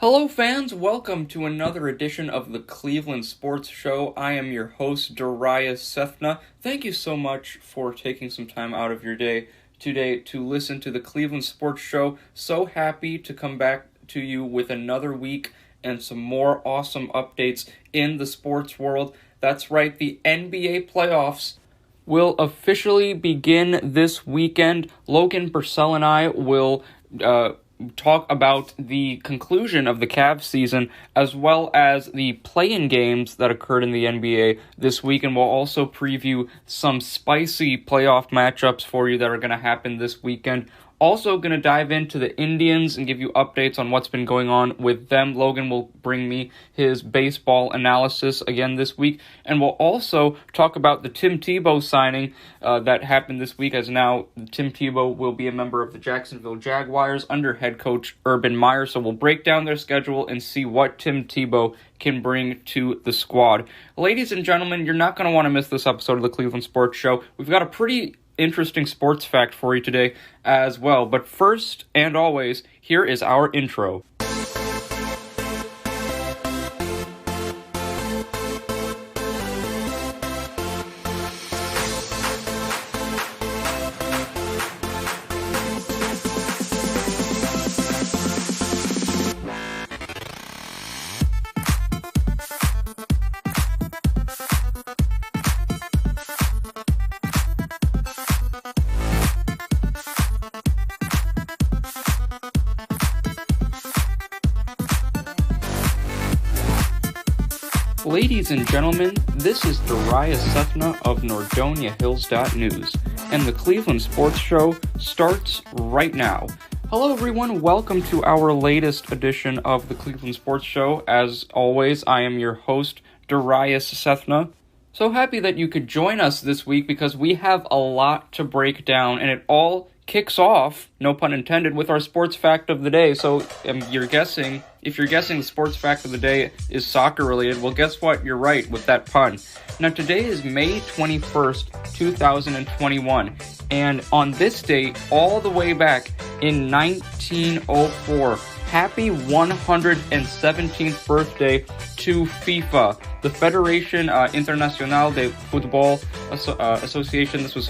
Hello fans, welcome to another edition of the Cleveland Sports Show. I am your host, Darius Sethna. Thank you so much for taking some time out of your day today to listen to the Cleveland Sports Show. So happy to come back to you with another week and some more awesome updates in the sports world. That's right, the NBA playoffs will officially begin this weekend. Logan Purcell and I will talk about the conclusion of the Cavs season as well as the play-in games that occurred in the NBA this week, and we'll also preview some spicy playoff matchups for you that are going to happen this weekend. Also going to dive into the Indians and give you updates on what's been going on with them. Logan will bring me his baseball analysis again this week. And we'll also talk about the TIm Tebow signing that happened this week, as now TIm Tebow will be a member of the Jacksonville Jaguars under head coach Urban Meyer. So we'll break down their schedule and see what TIm Tebow can bring to the squad. Ladies and gentlemen, you're not going to want to miss this episode of the Cleveland Sports Show. We've got a pretty interesting sports fact for you today as well. But first and always, here is our intro. Ladies and gentlemen, this is Darius Sethna of NordoniaHills.news, and the Cleveland Sports Show starts right now. Hello everyone, welcome to our latest edition of the Cleveland Sports Show. As always, I am your host, Darius Sethna. So happy that you could join us this week because we have a lot to break down, and it all kicks off, no pun intended, with our sports fact of the day. So if you're guessing the sports fact of the day is soccer related, well, guess what? You're right with that pun. Now, today is May 21st, 2021, and on this date, all the way back in 1904, happy 117th birthday to FIFA, the Federation Internationale de Football Association. This was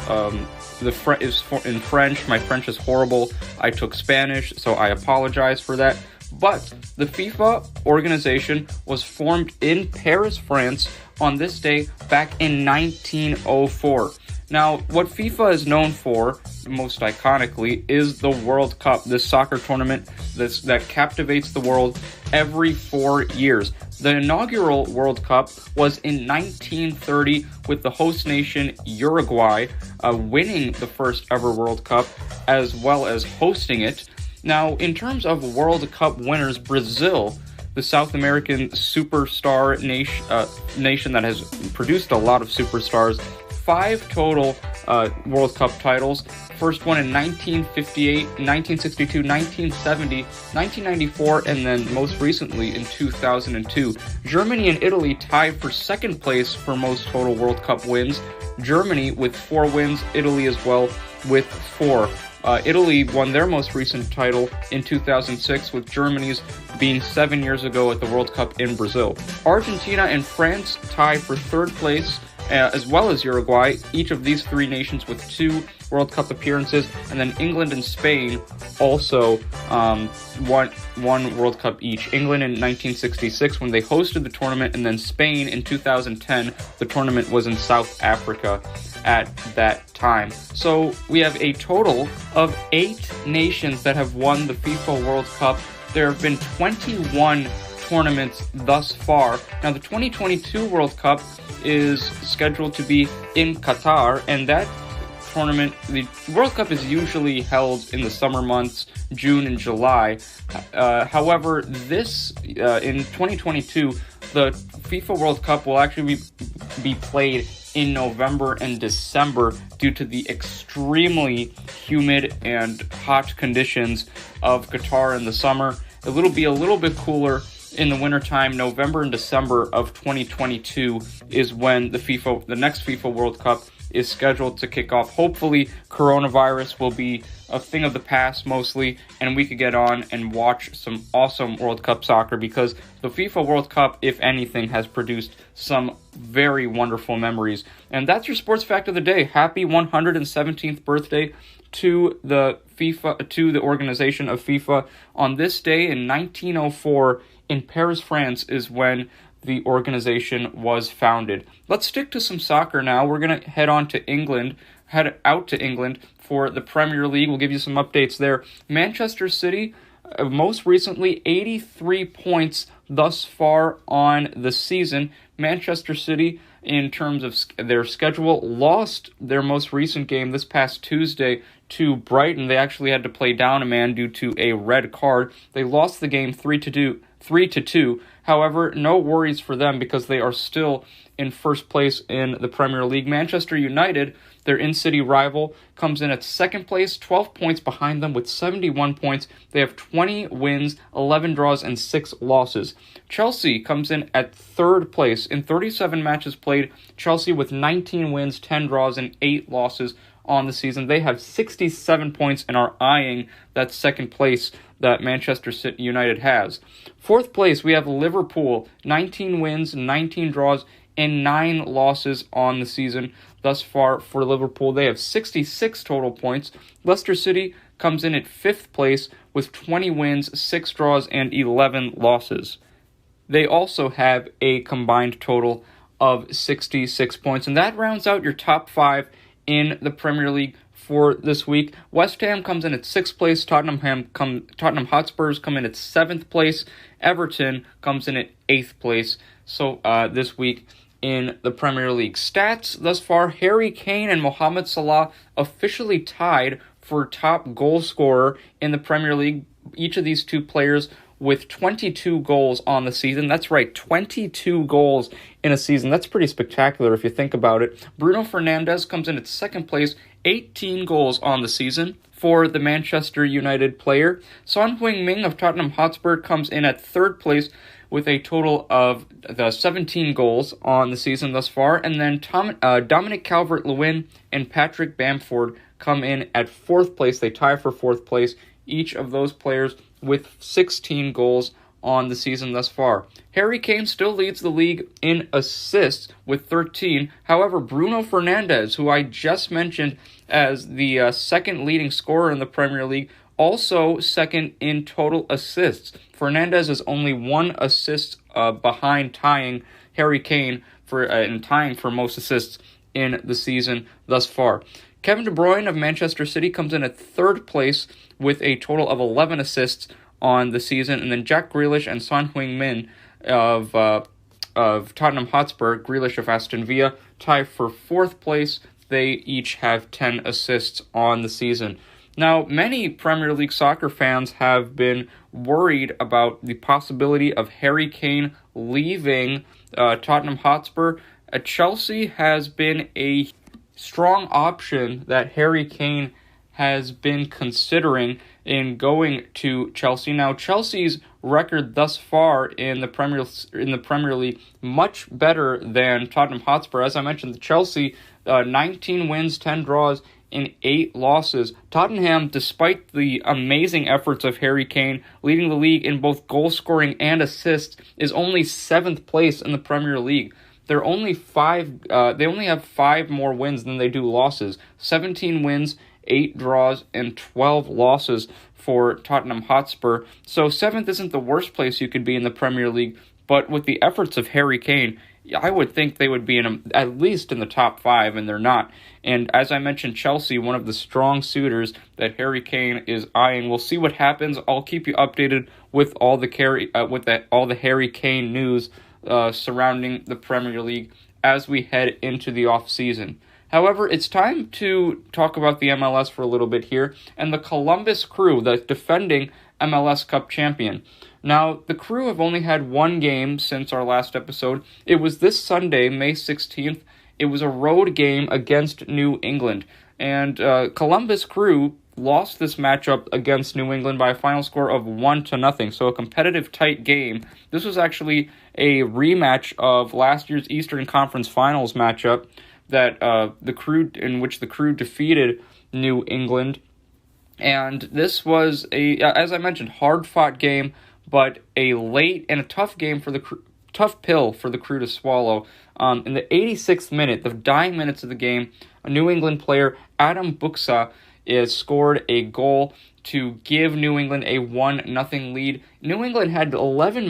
in French. My French is horrible. I took Spanish, so I apologize for that. But the FIFA organization was formed in Paris, France, on this day back in 1904. Now, what FIFA is known for, most iconically, is the World Cup, this soccer tournament that captivates the world every 4 years. The inaugural World Cup was in 1930 with the host nation Uruguay winning the first ever World Cup as well as hosting it. Now, in terms of World Cup winners, Brazil, the South American superstar nation that has produced a lot of superstars, 5 total World Cup titles. First one in 1958, 1962, 1970, 1994, and then most recently in 2002. Germany and Italy tied for second place for most total World Cup wins. Germany with 4 wins, Italy as well with 4. Italy won their most recent title in 2006, with Germany's being 7 years ago at the World Cup in Brazil. Argentina and France tie for third place, as well as Uruguay, each of these 3 nations with 2 World Cup appearances, and then England and Spain also one World Cup each. England in 1966 when they hosted the tournament, and then Spain in 2010. The tournament was in South Africa at that time. So we have a total of 8 nations that have won the FIFA World Cup. There have been 21 tournaments thus far. Now, the 2022 World Cup is scheduled to be in Qatar, and that tournament, the World Cup is usually held in the summer months, June and July. However, in 2022, the FIFA World Cup will actually be played in November and December due to the extremely humid and hot conditions of Qatar in the summer. It'll be a little bit cooler in the wintertime. November and December of 2022 is when the next FIFA World Cup is scheduled to kick off. Hopefully, coronavirus will be a thing of the past mostly, and we could get on and watch some awesome World Cup soccer, because the FIFA World Cup, if anything, has produced some very wonderful memories. And that's your sports fact of the day. Happy 117th birthday to the organization of FIFA. On this day in 1904 in Paris, France, is when the organization was founded. Let's stick to some soccer now. We're going to head out to England for the Premier League. We'll give you some updates there. Manchester City, most recently, 83 points thus far on the season. Manchester City, in terms of their schedule, lost their most recent game this past Tuesday to Brighton. They actually had to play down a man due to a red card. They lost the game 3-2. However, no worries for them because they are still in first place in the Premier League. Manchester United, their in-city rival, comes in at second place, 12 points behind them with 71 points. They have 20 wins, 11 draws, and 6 losses. Chelsea comes in at third place. In 37 matches played, Chelsea with 19 wins, 10 draws, and 8 losses on the season. They have 67 points and are eyeing that second place that Manchester United has. Fourth place, we have Liverpool, 19 wins, 19 draws, and 9 losses on the season thus far for Liverpool. They have 66 total points. Leicester City comes in at fifth place with 20 wins, 6 draws, and 11 losses. They also have a combined total of 66 points, and that rounds out your top 5 in the Premier League for this week. West Ham comes in at 6th place. Tottenham Hotspurs come in at 7th place. Everton comes in at 8th place. So this week in the Premier League. Stats thus far, Harry Kane and Mohamed Salah officially tied for top goal scorer in the Premier League. Each of these two players with 22 goals on the season. That's right, 22 goals in a season. That's pretty spectacular if you think about it. Bruno Fernandes comes in at second place, 18 goals on the season for the Manchester United player. Son Heung-min of Tottenham Hotspur comes in at third place with a total of 17 goals on the season thus far. And then Dominic Calvert-Lewin and Patrick Bamford come in at fourth place. They tie for fourth place, each of those players with 16 goals on the season thus far. Harry Kane still leads the league in assists with 13. However, Bruno Fernandes, who I just mentioned as the second leading scorer in the Premier League, also second in total assists. Fernandes is only 1 assist behind tying Harry Kane and tying for most assists in the season thus far. Kevin De Bruyne of Manchester City comes in at third place with a total of 11 assists on the season. And then Jack Grealish and Son Heung-min of Tottenham Hotspur, Grealish of Aston Villa, tie for fourth place. They each have 10 assists on the season. Now, many Premier League soccer fans have been worried about the possibility of Harry Kane leaving Tottenham Hotspur. Chelsea has been a strong option that Harry Kane has been considering in going to Chelsea. Now, Chelsea's record thus far in the Premier League much better than Tottenham Hotspur. As I mentioned, Chelsea 19 wins, 10 draws, and 8 losses. Tottenham, despite the amazing efforts of Harry Kane, leading the league in both goal scoring and assists, is only 7th place in the Premier League. They only have 5 more wins than they do losses. 17 wins, 8 draws, and 12 losses for Tottenham Hotspur. So 7th isn't the worst place you could be in the Premier League, but with the efforts of Harry Kane, I would think they would be at least in the top 5, and they're not. And as I mentioned, Chelsea, one of the strong suitors that Harry Kane is eyeing. We'll see what happens. I'll keep you updated with all the Harry Kane news surrounding the Premier League as we head into the off-season. However, it's time to talk about the MLS for a little bit here, and the Columbus Crew, the defending MLS Cup champion. Now, the Crew have only had 1 game since our last episode. It was this Sunday, May 16th. It was a road game against New England, and Columbus Crew lost this matchup against New England by a final score of 1-0, so a competitive tight game. This was actually a rematch of last year's Eastern Conference Finals matchup that in which the Crew defeated New England. And this was as I mentioned, hard-fought game, but a late and a tough game for the Crew, tough pill for the Crew to swallow. In the 86th minute, the dying minutes of the game, a New England player, Adam Buksa, scored a goal to give New England a 1-0 lead. New England had 11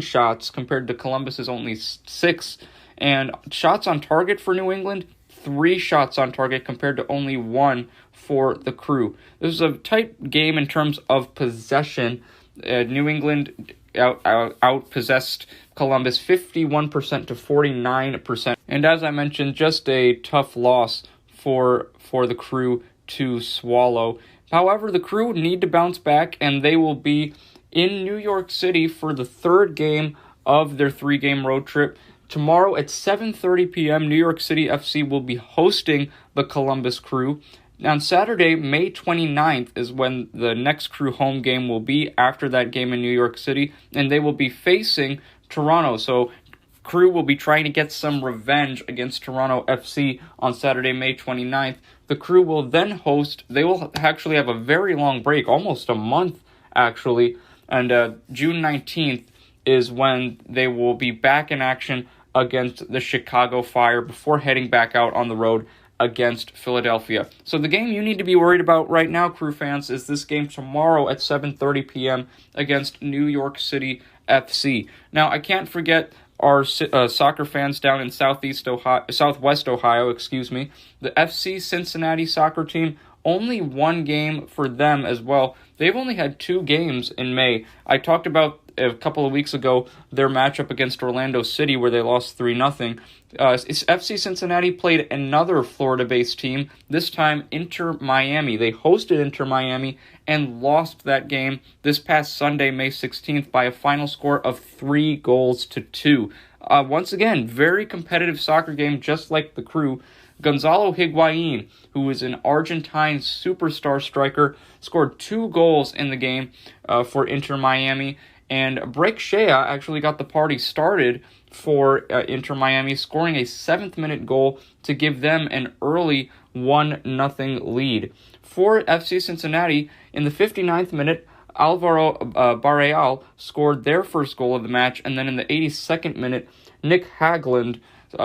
shots compared to Columbus's only 6, and shots on target for New England, 3 shots on target compared to only 1 for the Crew. This was a tight game in terms of possession. New England outpossessed Columbus 51% to 49%. And as I mentioned, just a tough loss for the Crew to swallow. However, the Crew need to bounce back, and they will be in New York City for the third game of their 3-game road trip. Tomorrow at 7:30 p.m., New York City FC will be hosting the Columbus Crew. On Saturday, May 29th, is when the next Crew home game will be after that game in New York City, and they will be facing Toronto. So Crew will be trying to get some revenge against Toronto FC on Saturday, May 29th. The Crew will then they will actually have a very long break, almost a month actually, and June 19th is when they will be back in action against the Chicago Fire before heading back out on the road against Philadelphia. So the game you need to be worried about right now, Crew fans, is this game tomorrow at 7:30 p.m. against New York City FC. Now, I can't forget our soccer fans down in Southwest Ohio, the FC Cincinnati soccer team, only one game for them as well. They've only had 2 games in May. I talked about a couple of weeks ago their matchup against Orlando City where they lost 3-0. FC Cincinnati played another Florida-based team, this time Inter Miami. They hosted Inter Miami and lost that game this past Sunday, May 16th, by a final score of 3-2. Once again, very competitive soccer game, just like the Crew. Gonzalo Higuain, who is an Argentine superstar striker, scored 2 goals in the game for Inter Miami. And Brek Shea actually got the party started for Inter Miami, scoring a 7th-minute goal to give them an early 1-0 lead. For FC Cincinnati, in the 59th minute, Alvaro Barreal scored their first goal of the match, and then in the 82nd minute, Nick Hagland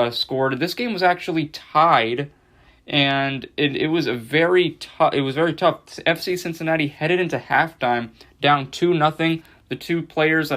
scored. This game was actually tied, and it was very tough. FC Cincinnati headed into halftime down 2-0. The 2 players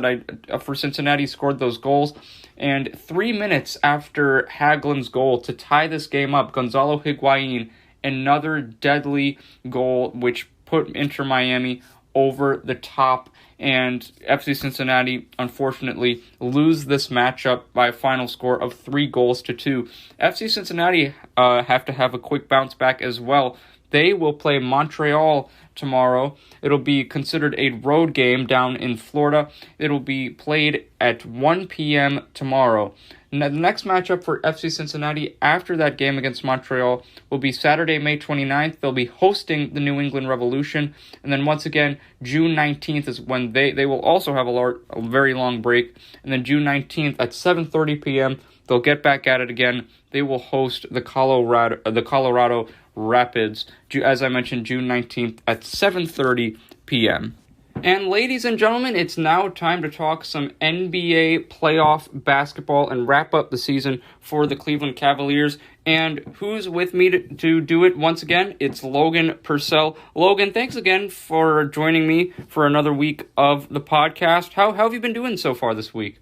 for Cincinnati scored those goals, and 3 minutes after Hagland's goal to tie this game up, Gonzalo Higuain, another deadly goal which put Inter Miami over the top, and FC Cincinnati unfortunately lose this matchup by a final score of 3-2. FC Cincinnati have to have a quick bounce back as well. They will play Montreal tomorrow. It'll be considered a road game down in Florida. It'll be played at 1 p.m. tomorrow. The next matchup for FC Cincinnati after that game against Montreal will be Saturday, May 29th. They'll be hosting the New England Revolution. And then once again, June 19th is when they will also have a very long break. And then June 19th at 7:30 p.m., they'll get back at it again. They will host the Colorado Rapids, as I mentioned, June 19th at 7:30 p.m. And ladies and gentlemen, it's now time to talk some NBA playoff basketball and wrap up the season for the Cleveland Cavaliers. And who's with me to do it once again? It's Logan Purcell. Logan, thanks again for joining me for another week of the podcast. How have you been doing so far this week?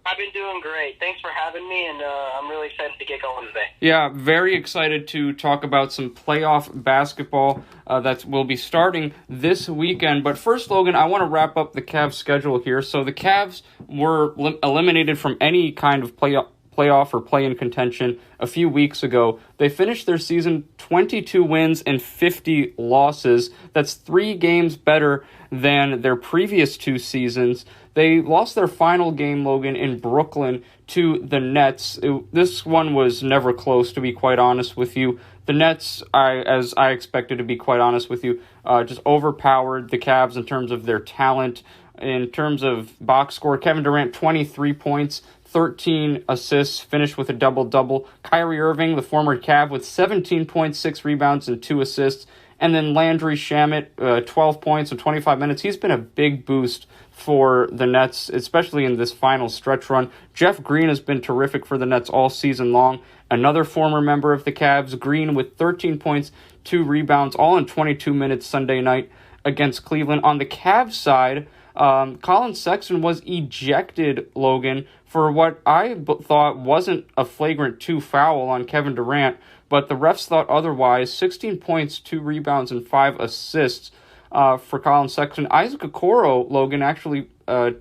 I've been doing great. Thanks for having me, and I'm really excited to get going today. Yeah, very excited to talk about some playoff basketball that will be starting this weekend. But first, Logan, I want to wrap up the Cavs schedule here. So the Cavs were eliminated from any kind of playoff or play-in contention a few weeks ago. They finished their season 22 wins and 50 losses. That's 3 games better than their previous 2 seasons. They lost their final game, Logan, in Brooklyn to the Nets. This one was never close, to be quite honest with you. The Nets, as I expected, to be quite honest with you, just overpowered the Cavs in terms of their talent. In terms of box score, Kevin Durant, 23 points, 13 assists, finished with a double-double. Kyrie Irving, the former Cav, with 17.6 rebounds and 2 assists. And then Landry Shamet, 12 points in 25 minutes. He's been a big boost for the Nets, especially in this final stretch run. Jeff Green has been terrific for the Nets all season long. Another former member of the Cavs, Green, with 13 points, 2 rebounds, all in 22 minutes Sunday night against Cleveland. On the Cavs side, Colin Sexton was ejected, Logan, for what I thought wasn't a flagrant 2 foul on Kevin Durant, but the refs thought otherwise. 16 points, 2 rebounds, and 5 assists for Colin Sexton. Isaac Okoro, Logan, actually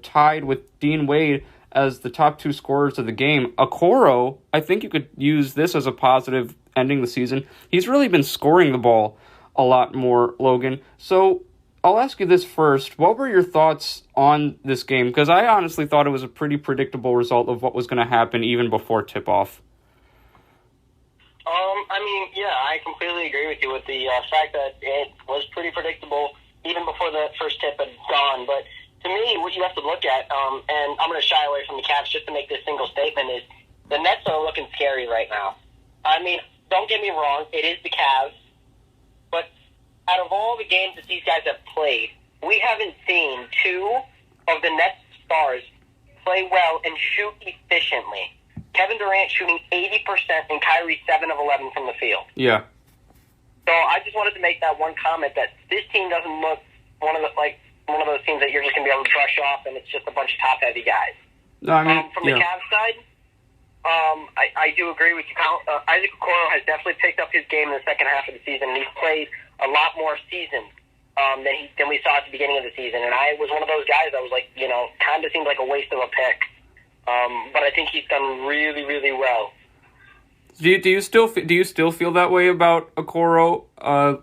tied with Dean Wade as the top 2 scorers of the game. Okoro, I think you could use this as a positive ending the season. He's really been scoring the ball a lot more, Logan. So I'll ask you this first. What were your thoughts on this game? Because I honestly thought it was a pretty predictable result of what was going to happen even before tip-off. I completely agree with you with the fact that it was pretty predictable even before the first tip had gone. But to me, what you have to look at, and I'm going to shy away from the Cavs just to make this single statement, is the Nets are looking scary right now. Don't get me wrong, it is the Cavs, but out of all the games that these guys have played, we haven't seen 2 of the Nets stars play well and shoot efficiently. Kevin Durant shooting 80% and Kyrie 7 of 11 from the field. Yeah. So I just wanted to make that one comment that this team doesn't look one of those teams that you're just going to be able to brush off and it's just a bunch of top-heavy guys. No, from the Cavs side, I do agree with you. Isaac Okoro has definitely picked up his game in the second half of the season, and he's played a lot more seasons than we saw at the beginning of the season. And I was one of those guys that was like, kind of seemed like a waste of a pick. But I think he's done really, really well. Do you still feel that way about Okoro,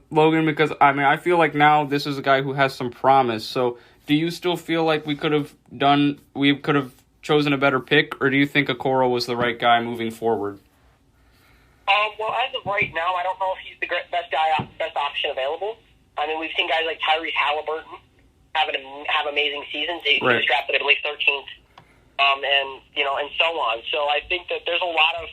Logan? Because I feel like now this is a guy who has some promise. So do you still feel like we could have chosen a better pick, or do you think Okoro was the right guy moving forward? Well, as of right now, I don't know if he's the best option available. We've seen guys like Tyrese Halliburton have amazing seasons. He was drafted, I believe, 13th. And so on. So I think that there's a lot of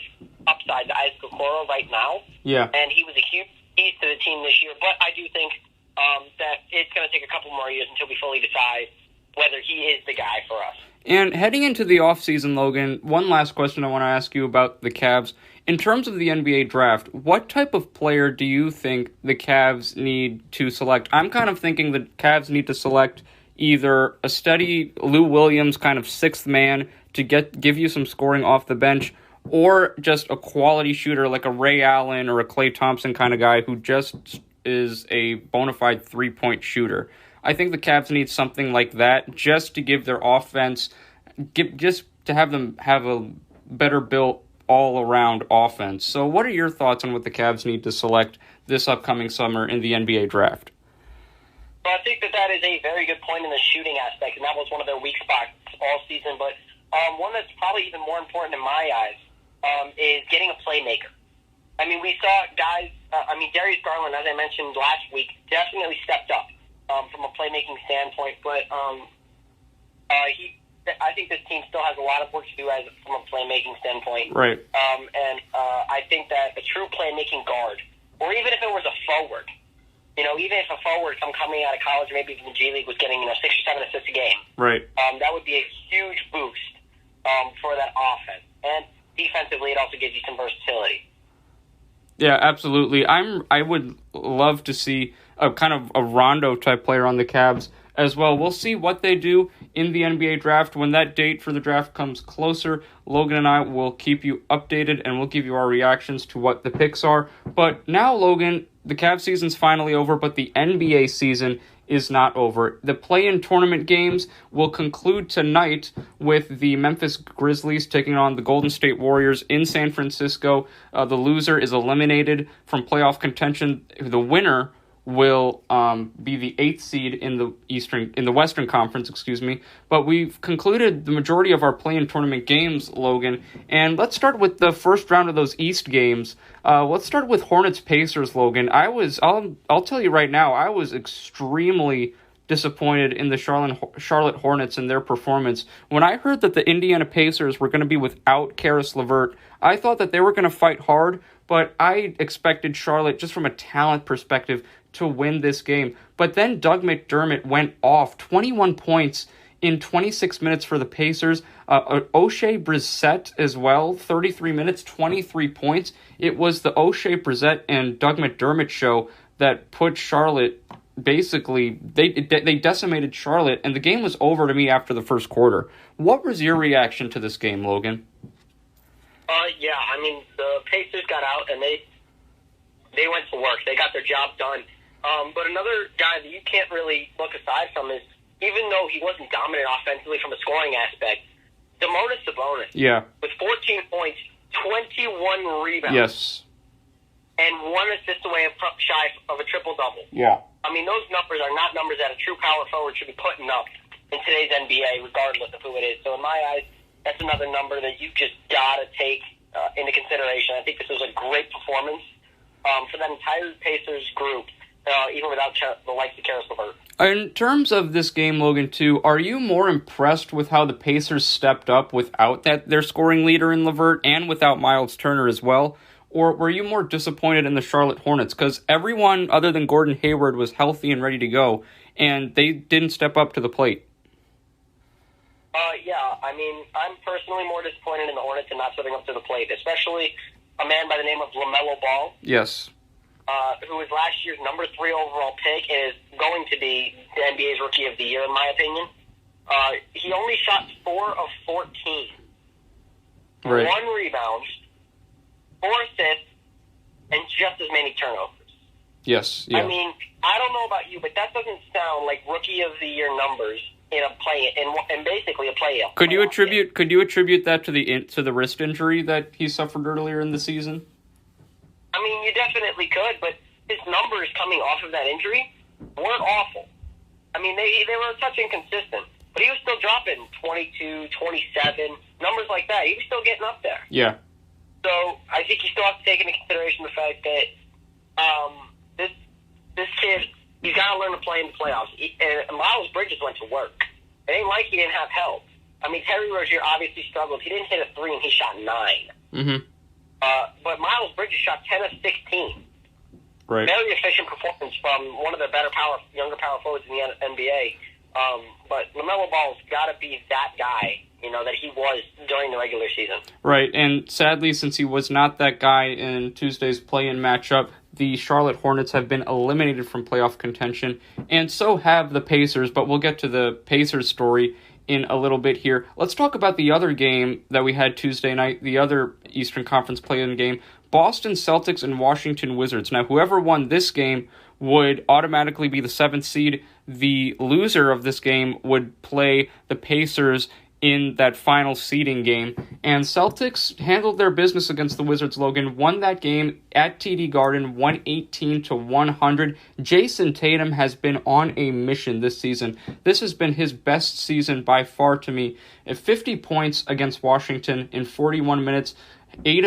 upside to Isaac Okoro right now. Yeah. And he was a huge piece to the team this year. But I do think that it's going to take a couple more years until we fully decide whether he is the guy for us. And heading into the offseason, Logan, one last question I want to ask you about the Cavs. In terms of the NBA draft, what type of player do you think the Cavs need to select? I'm kind of thinking the Cavs need to select either a steady Lou Williams kind of sixth man to give you some scoring off the bench, or just a quality shooter like a Ray Allen or a Klay Thompson kind of guy who just is a bona fide three-point shooter. I think the Cavs need something like that just to give their offense, just to have them have a better built all-around offense. So what are your thoughts on what the Cavs need to select this upcoming summer in the NBA draft? Well, I think that is a very good point in the shooting aspect, and that was one of their weak spots all season. But one that's probably even more important in my eyes is getting a playmaker. We saw guys, Darius Garland, as I mentioned last week, definitely stepped up from a playmaking standpoint. But I think this team still has a lot of work to do from a playmaking standpoint. Right. I think that a true playmaking guard, or even if it was a forward, even if a forward coming out of college, maybe from the G League, was getting 6 or 7 assists a game, right? That would be a huge boost for that offense. And defensively, it also gives you some versatility. Yeah, absolutely. I would love to see a kind of a Rondo type player on the Cavs as well. We'll see what they do in the NBA draft. When that date for the draft comes closer, Logan and I will keep you updated and we'll give you our reactions to what the picks are. But now, Logan, the Cavs season's finally over, but the NBA season is not over. The play-in tournament games will conclude tonight with the Memphis Grizzlies taking on the Golden State Warriors in San Francisco. The loser is eliminated from playoff contention. The winner will be the 8th seed in the Western Conference, But we've concluded the majority of our play-in tournament games, Logan. And let's start with the first round of those East games. Let's start with Hornets Pacers, Logan. I'll tell you right now, I was extremely disappointed in the Charlotte Hornets and their performance. When I heard that the Indiana Pacers were going to be without Karis LeVert, I thought that they were going to fight hard, but I expected Charlotte, just from a talent perspective, to win this game. But then Doug McDermott went off, 21 points in 26 minutes for the Pacers. O'Shea Brissett as well, 33 minutes, 23 points. It was the O'Shea Brissett and Doug McDermott show that put Charlotte, basically, they decimated Charlotte, and the game was over to me after the first quarter. What was your reaction to this game, Logan? Yeah, I mean, the Pacers got out, and they went to work. They got their job done. But another guy that you can't really look aside from is, even though he wasn't dominant offensively from a scoring aspect, Domantas Sabonis. Yeah. With 14 points, 21 rebounds. Yes. And 1 assist away shy of a triple-double. Yeah. I mean, those numbers are not numbers that a true power forward should be putting up in today's NBA, regardless of who it is. So in my eyes, that's another number that you just got to take into consideration. I think this was a great performance for that entire Pacers group, even without the likes of Karis LeVert. In terms of this game, Logan, too, are you more impressed with how the Pacers stepped up without their scoring leader in LeVert and without Miles Turner as well? Or were you more disappointed in the Charlotte Hornets? Because everyone other than Gordon Hayward was healthy and ready to go, and they didn't step up to the plate. Yeah, I mean, I'm personally more disappointed in the Hornets and not stepping up to the plate, especially a man by the name of LaMelo Ball. Yes. Who was last year's number 3 overall pick and is going to be the NBA's Rookie of the Year, in my opinion. He only shot 4 of 14. Right. 1 rebound, 4 assists, and just as many turnovers. Yes. Yeah. I mean, I don't know about you, but that doesn't sound like Rookie of the Year numbers in a play and basically a playoff. Could you attribute that to the wrist injury that he suffered earlier in the season? I mean, you definitely could, but his numbers coming off of that injury weren't awful. I mean, they were such inconsistent, but he was still dropping 22, 27, numbers like that. He was still getting up there. Yeah. So I think you still have to take into consideration the fact that this kid, he's got to learn to play in the playoffs. And Miles Bridges went to work. It ain't like he didn't have help. I mean, Terry Rozier obviously struggled. He didn't hit a 3 and he shot 9. Mm-hmm. But Miles Bridges shot 10 of 16. Right. Very efficient performance from one of the better younger power forwards in the NBA. But LaMelo Ball's got to be that guy, that he was during the regular season. Right, and sadly, since he was not that guy in Tuesday's play-in matchup, the Charlotte Hornets have been eliminated from playoff contention, and so have the Pacers, but we'll get to the Pacers story in a little bit here. Let's talk about the other game that we had Tuesday night, the other Eastern Conference play-in game, Boston Celtics and Washington Wizards. Now, whoever won this game would automatically be the 7th seed. The loser of this game would play the Pacers in that final seeding game. And Celtics handled their business against the Wizards, Logan, won that game at TD Garden, 118-100. Jason Tatum has been on a mission this season. This has been his best season by far to me. At 50 points against Washington in 41 minutes, 8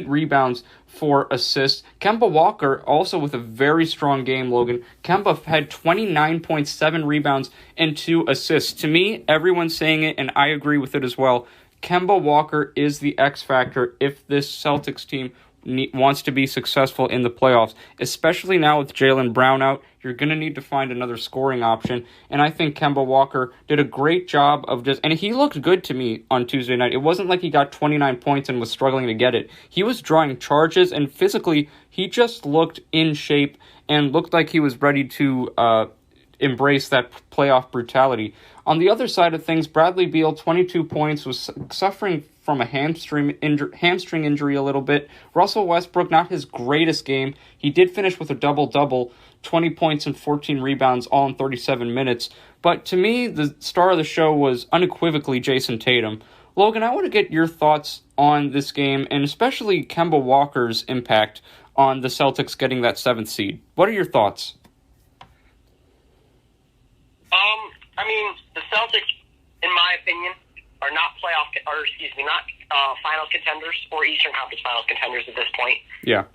rebounds, 4 assists. Kemba Walker also with a very strong game, Logan. Kemba had 29.7 rebounds and 2 assists. To me, everyone's saying it, and I agree with it as well. Kemba Walker is the X factor if this Celtics team wants to be successful in the playoffs, especially now with Jaylen Brown out. You're going to need to find another scoring option, and I think Kemba Walker did a great job of and he looked good to me on Tuesday night. It wasn't like he got 29 points and was struggling to get it. He was drawing charges, and physically, he just looked in shape and looked like he was ready to embrace that playoff brutality. On the other side of things, Bradley Beal, 22 points, was suffering from a hamstring injury a little bit. Russell Westbrook, not his greatest game. He did finish with a double-double, 20 points and 14 rebounds, all in 37 minutes. But to me, the star of the show was unequivocally Jason Tatum. Logan, I want to get your thoughts on this game, and especially Kemba Walker's impact on the Celtics getting that 7th seed. What are your thoughts? I mean, the Celtics, in my opinion, are not finals contenders or Eastern Conference finals contenders at this point. Yeah.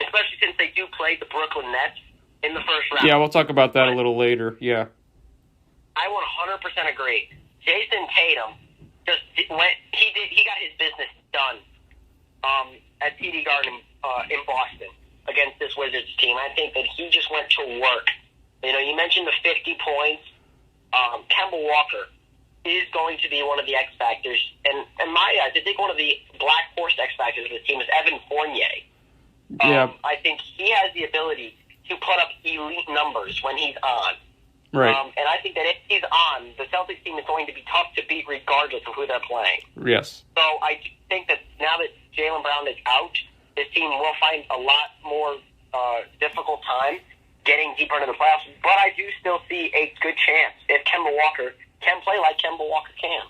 Especially since they do play the Brooklyn Nets, in the first round. Yeah, we'll talk about that a little later. Yeah. I 100% agree. Jason Tatum just went. He got his business done at TD Garden in Boston against this Wizards team. I think that he just went to work. You know, you mentioned the 50 points. Kemba Walker is going to be one of the X factors, and in my eyes, I think one of the black horse X factors of the team is Evan Fournier. Yeah. I think he has the ability to put up elite numbers when he's on. Right. And I think that if he's on, the Celtics team is going to be tough to beat regardless of who they're playing. Yes. So I think that now that Jaylen Brown is out, this team will find a lot more difficult time getting deeper into the playoffs. But I do still see a good chance if Kemba Walker can play like Kemba Walker can.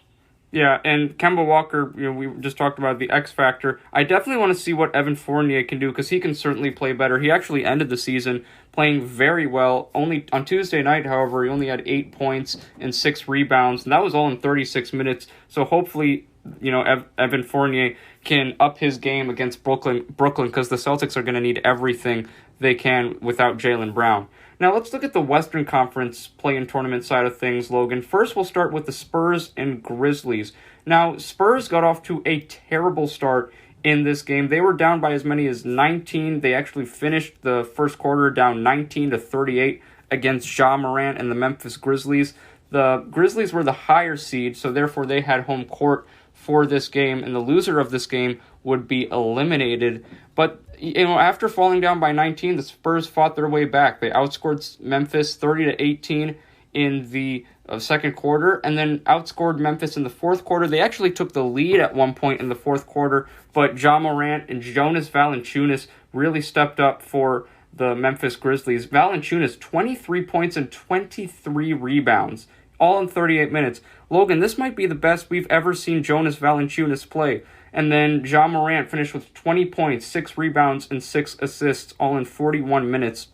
Yeah, and Kemba Walker, you know, we just talked about the X factor. I definitely want to see what Evan Fournier can do because he can certainly play better. He actually ended the season playing very well. Only on Tuesday night, however, he only had 8 points and 6 rebounds, and that was all in 36 minutes. So hopefully, you know, Evan Fournier can up his game against Brooklyn because the Celtics are going to need everything they can without Jaylen Brown. Now let's look at the Western Conference play-in tournament side of things, Logan. First, we'll start with the Spurs and Grizzlies. Now, Spurs got off to a terrible start in this game. They were down by as many as 19. They actually finished the first quarter down 19-38 against Moran and the Memphis Grizzlies. The Grizzlies were the higher seed, so therefore they had home court for this game, and the loser of this game would be eliminated. But you know, after falling down by 19, the Spurs fought their way back. They outscored Memphis 30-18 in the second quarter, and then outscored Memphis in the fourth quarter. They actually took the lead at one point in the fourth quarter, but Ja Morant and Jonas Valanciunas really stepped up for the Memphis Grizzlies. Valanciunas, 23 points and 23 rebounds, all in 38 minutes. Logan, this might be the best we've ever seen Jonas Valanciunas play. And then Ja Morant finished with 20 points, 6 rebounds, and 6 assists, all in 41 minutes.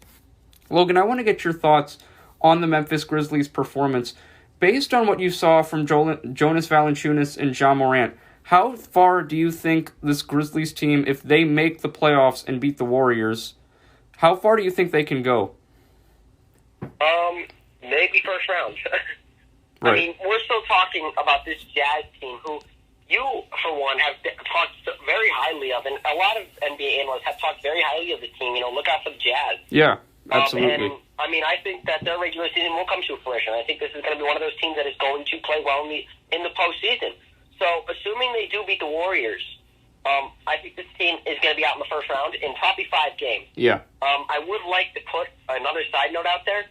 Logan, I want to get your thoughts on the Memphis Grizzlies' performance. Based on what you saw from Jonas Valanciunas and Ja Morant, how far do you think this Grizzlies team, if they make the playoffs and beat the Warriors, how far do you think they can go? Maybe first round. Right. I mean, we're still talking about this Jazz team who you, for one, have talked very highly of, and a lot of NBA analysts have talked very highly of the team. You know, look out for the Jazz. Yeah, absolutely. And, I mean, I think that their regular season will come to fruition. I think this is going to be one of those teams that is going to play well in the postseason. So, assuming they do beat the Warriors, I think this team is going to be out in the first round in probably 5 games. Yeah. I would like to put another side note out there.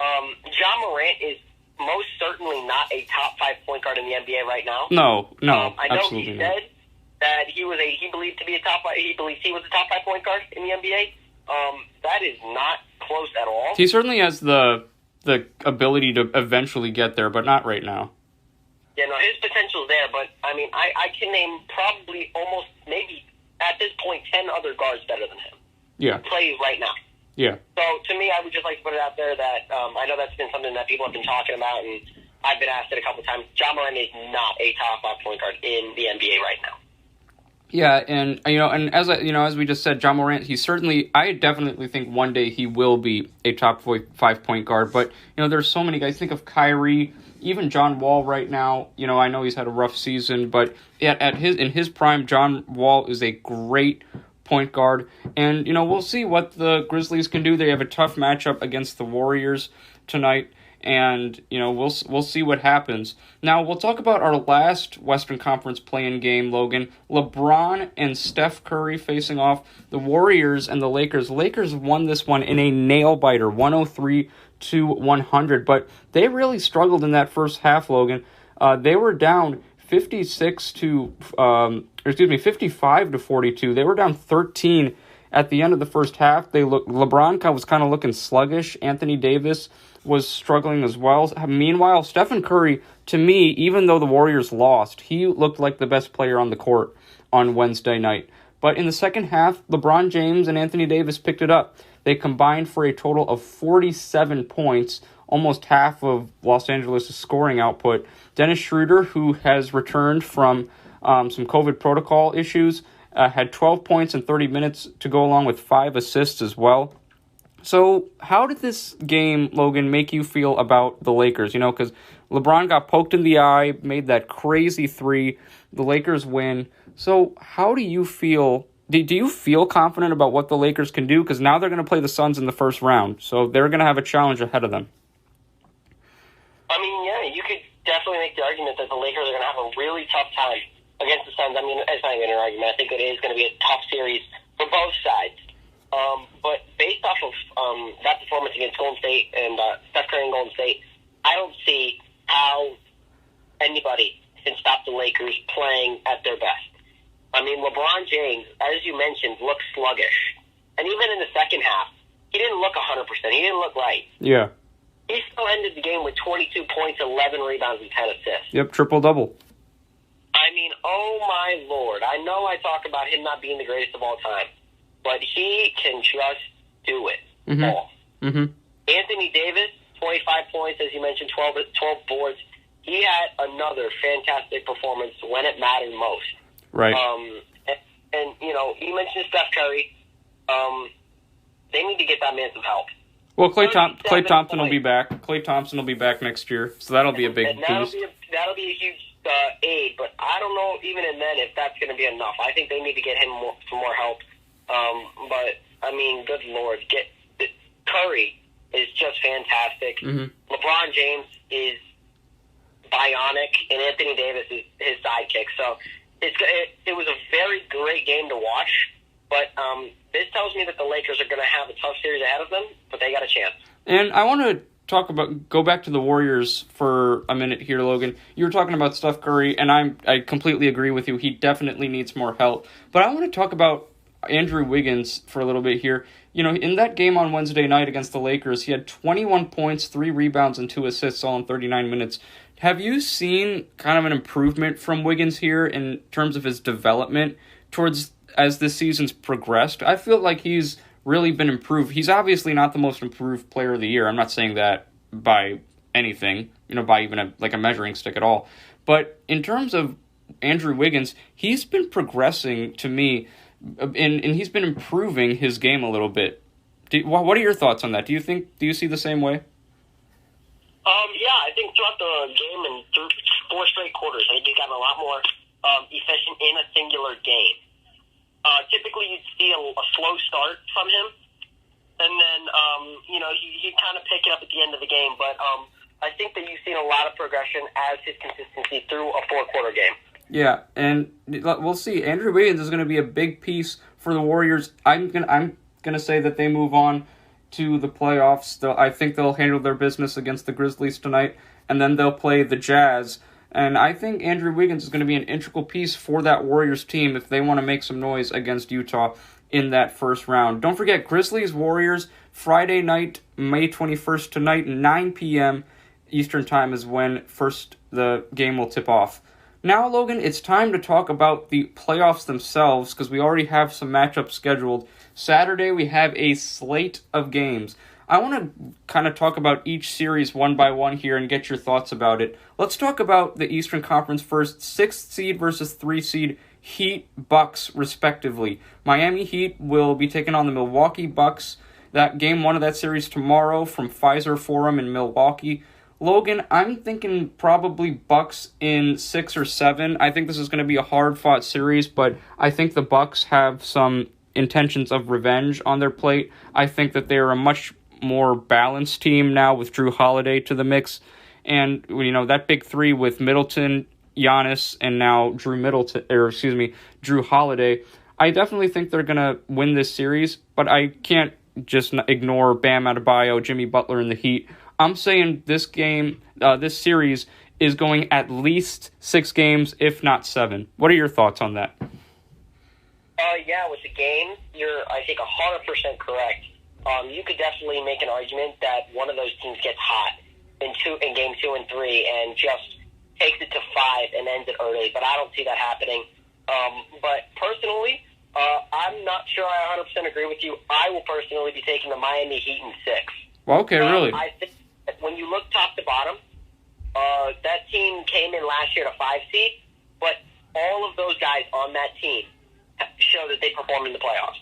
Ja Morant is most certainly not a top 5 point guard in the NBA right now. No, I know absolutely he not. said that he believed he was a top 5 point guard in the NBA. That is not close at all. He certainly has the ability to eventually get there, but not right now. Yeah, no, his potential's there, but I mean, I can name probably almost maybe at this point 10 other guards better than him. Yeah. Plays right now. Yeah. So, to me, I would just like to put it out there that I know that's been something that people have been talking about, and I've been asked it a couple of times. Ja Morant is not a top 5 point guard in the NBA right now. Yeah, and as we just said, Ja Morant, I definitely think one day he will be a top 5 point guard. But there's so many guys. Think of Kyrie, even John Wall right now. I know he's had a rough season, but in his prime, John Wall is a great point guard, and we'll see what the Grizzlies can do. They have a tough matchup against the Warriors tonight, and we'll see what happens. Now we'll talk about our last Western Conference play-in game, Logan. LeBron and Steph Curry facing off. The Warriors and the Lakers. Lakers won this one in a nail-biter, 103-100, but they really struggled in that first half, Logan. They were down 55-42. They were down 13 at the end of the first half. LeBron was kind of looking sluggish. Anthony Davis was struggling as well. Meanwhile, Stephen Curry, to me, even though the Warriors lost, he looked like the best player on the court on Wednesday night. But in the second half, LeBron James and Anthony Davis picked it up. They combined for a total of 47 points, almost half of Los Angeles' scoring output. Dennis Schroeder, who has returned from some COVID protocol issues, had 12 points in 30 minutes to go along with 5 assists as well. So how did this game, Logan, make you feel about the Lakers? You know, because LeBron got poked in the eye, made that crazy three. The Lakers win. So how do you feel? Do you feel confident about what the Lakers can do? Because now they're going to play the Suns in the first round. So they're going to have a challenge ahead of them. I mean, yeah, you could definitely make the argument that the Lakers are going to have a really tough time against the Suns. I mean, it's not even an argument. I think it is going to be a tough series for both sides. But based off of that performance against Golden State and Steph Curry and Golden State, I don't see how anybody can stop the Lakers playing at their best. I mean, LeBron James, as you mentioned, looked sluggish. And even in the second half, he didn't look 100%. He didn't look right. Yeah. He still ended the game with 22 points, 11 rebounds, and 10 assists. Yep, triple-double. I mean, oh my Lord. I know I talk about him not being the greatest of all time, but he can just do it all. Mm-hmm. Anthony Davis, 25 points, as you mentioned, 12 boards. He had another fantastic performance when it mattered most. Right. And you know, you mentioned Steph Curry. They need to get that man some help. Well, Klay Thompson will be back. Klay Thompson will be back next year, so that'll be a big boost. That'll be a huge aid, but I don't know even in then if that's going to be enough. I think they need to get him some more help. But I mean, good Lord, Curry is just fantastic. Mm-hmm. LeBron James is bionic, and Anthony Davis is his sidekick. So it was a very great game to watch. But this tells me that the Lakers are going to have a tough series ahead of them, but they got a chance. And I want to go back to the Warriors for a minute here, Logan. You were talking about Steph Curry, and I completely agree with you. He definitely needs more help. But I want to talk about Andrew Wiggins for a little bit here. You know, in that game on Wednesday night against the Lakers, he had 21 points, 3 rebounds, and 2 assists all in 39 minutes. Have you seen kind of an improvement from Wiggins here in terms of his development towards as this season's progressed? I feel like he's really been improved. He's obviously not the most improved player of the year. I'm not saying that by anything, by even a measuring stick at all. But in terms of Andrew Wiggins, he's been progressing to me, and he's been improving his game a little bit. What are your thoughts on that? Do you see the same way? Yeah, I think throughout the game and through 4 straight quarters, I think he's gotten a lot more efficient in a singular game. Typically, you'd see a slow start from him, and then, he'd kind of pick it up at the end of the game. But I think that you've seen a lot of progression as his consistency through a 4-quarter game. Yeah, and we'll see. Andrew Wiggins is going to be a big piece for the Warriors. I'm gonna say that they move on to the playoffs. I think they'll handle their business against the Grizzlies tonight, and then they'll play the Jazz. And I think Andrew Wiggins is going to be an integral piece for that Warriors team if they want to make some noise against Utah in that first round. Don't forget, Grizzlies-Warriors, Friday night, May 21st tonight, 9 p.m. Eastern Time is when the game will tip off. Now, Logan, it's time to talk about the playoffs themselves because we already have some matchups scheduled. Saturday, we have a slate of games. I want to kind of talk about each series one by one here and get your thoughts about it. Let's talk about the Eastern Conference first. 6th seed versus 3 seed Heat, Bucks, respectively. Miami Heat will be taking on the Milwaukee Bucks. That game 1 of that series tomorrow from Pfizer Forum in Milwaukee. Logan, I'm thinking probably Bucks in 6 or 7. I think this is going to be a hard-fought series, but I think the Bucks have some intentions of revenge on their plate. I think that they're a much more balanced team now with Drew Holiday to the mix. And, that big 3 with Middleton, Giannis, and now Drew Holiday. I definitely think they're going to win this series, but I can't just ignore Bam Adebayo, Jimmy Butler, and the Heat. I'm saying this series is going at least 6 games, if not 7. What are your thoughts on that? Yeah, with the game, you're, I think, 100% correct. You could definitely make an argument that one of those teams gets hot in game 2 and 3 and just takes it to 5 and ends it early, but I don't see that happening. But personally, I'm not sure I 100% agree with you. I will personally be taking the Miami Heat in 6. Well, okay, really? I think that when you look top to bottom, that team came in last year to 5 seed, but all of those guys on that team show that they performed in the playoffs.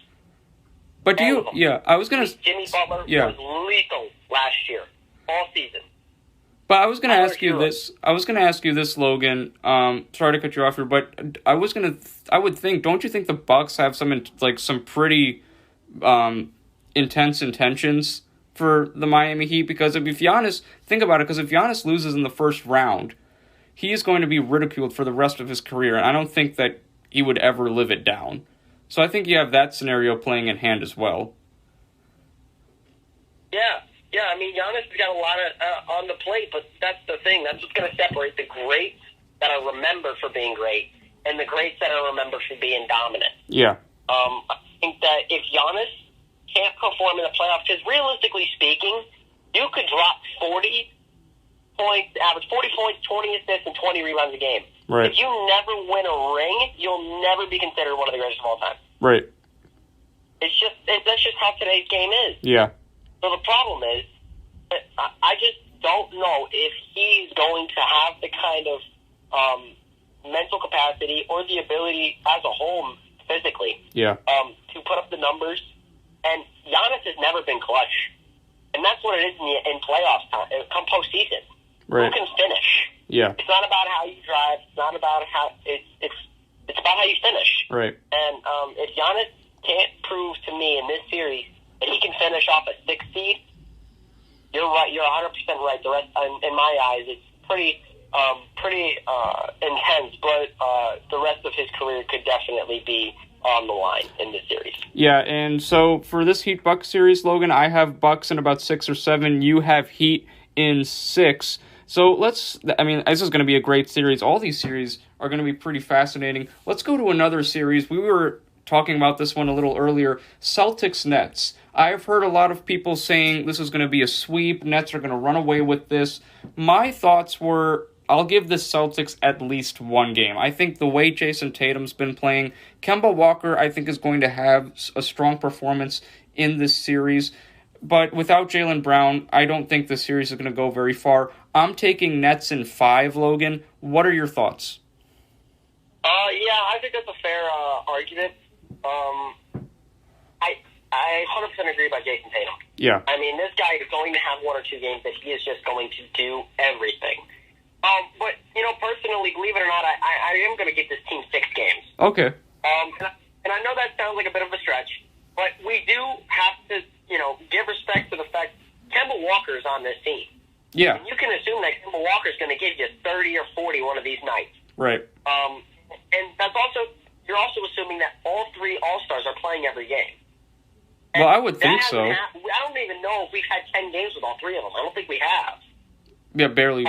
But do you? Yeah, I was gonna. Jimmy Butler was lethal last year, all season. But I was gonna ask you this. I was gonna ask you this, Logan. Sorry to cut you off here, but I would think. Don't you think the Bucks have some pretty intense intentions for the Miami Heat? Because if Giannis, think about it. Because if Giannis loses in the first round, he is going to be ridiculed for the rest of his career, and I don't think that he would ever live it down. So I think you have that scenario playing in hand as well. Yeah, I mean, Giannis has got a lot on the plate, but that's the thing. That's what's going to separate the greats that I remember for being great and the greats that I remember for being dominant. Yeah. I think that if Giannis can't perform in the playoffs, because realistically speaking, you could drop 40 points, average 40 points, 20 assists, and 20 rebounds a game. Right. If you never win a ring, you'll never be considered one of the greatest of all time. Right. That's just how today's game is. Yeah. So the problem is, I just don't know if he's going to have the kind of mental capacity or the ability as a whole physically to put up the numbers. And Giannis has never been clutch. And that's what it is in playoffs time, come postseason. Right. Who can finish? Yeah. It's not about how you drive. It's not about how it's about how you finish. Right. And if Giannis can't prove to me in this series that he can finish off a 6 seed, you're right. You're 100% right. The rest, in my eyes, it's pretty intense. But the rest of his career could definitely be on the line in this series. Yeah, and so for this Heat Bucks series, Logan, I have Bucks in about 6 or 7. You have Heat in 6. So this is going to be a great series. All these series are going to be pretty fascinating. Let's go to another series. We were talking about this one a little earlier. Celtics-Nets. I've heard a lot of people saying this is going to be a sweep. Nets are going to run away with this. My thoughts were, I'll give the Celtics at least one game. I think the way Jason Tatum's been playing, Kemba Walker, I think, is going to have a strong performance in this series. But without Jaylen Brown, I don't think the series is going to go very far. I'm taking Nets in 5, Logan. What are your thoughts? Yeah, I think that's a fair argument. I 100% agree about Jason Tatum. Yeah. I mean, this guy is going to have 1 or 2 games that he is just going to do everything. But, personally, believe it or not, I am going to give this team 6 games. Okay. And I know that sounds like a bit of a stretch, but we do have to, give respect to the fact Kemba Walker is on this team. Yeah. And you can assume that Kemba Walker is going to give you 30 or 40 one of these nights. Right. And you're also assuming that all 3 All-Stars are playing every game. And well, I would think so. I don't even know if we've had 10 games with all 3 of them. I don't think we have. Yeah, barely.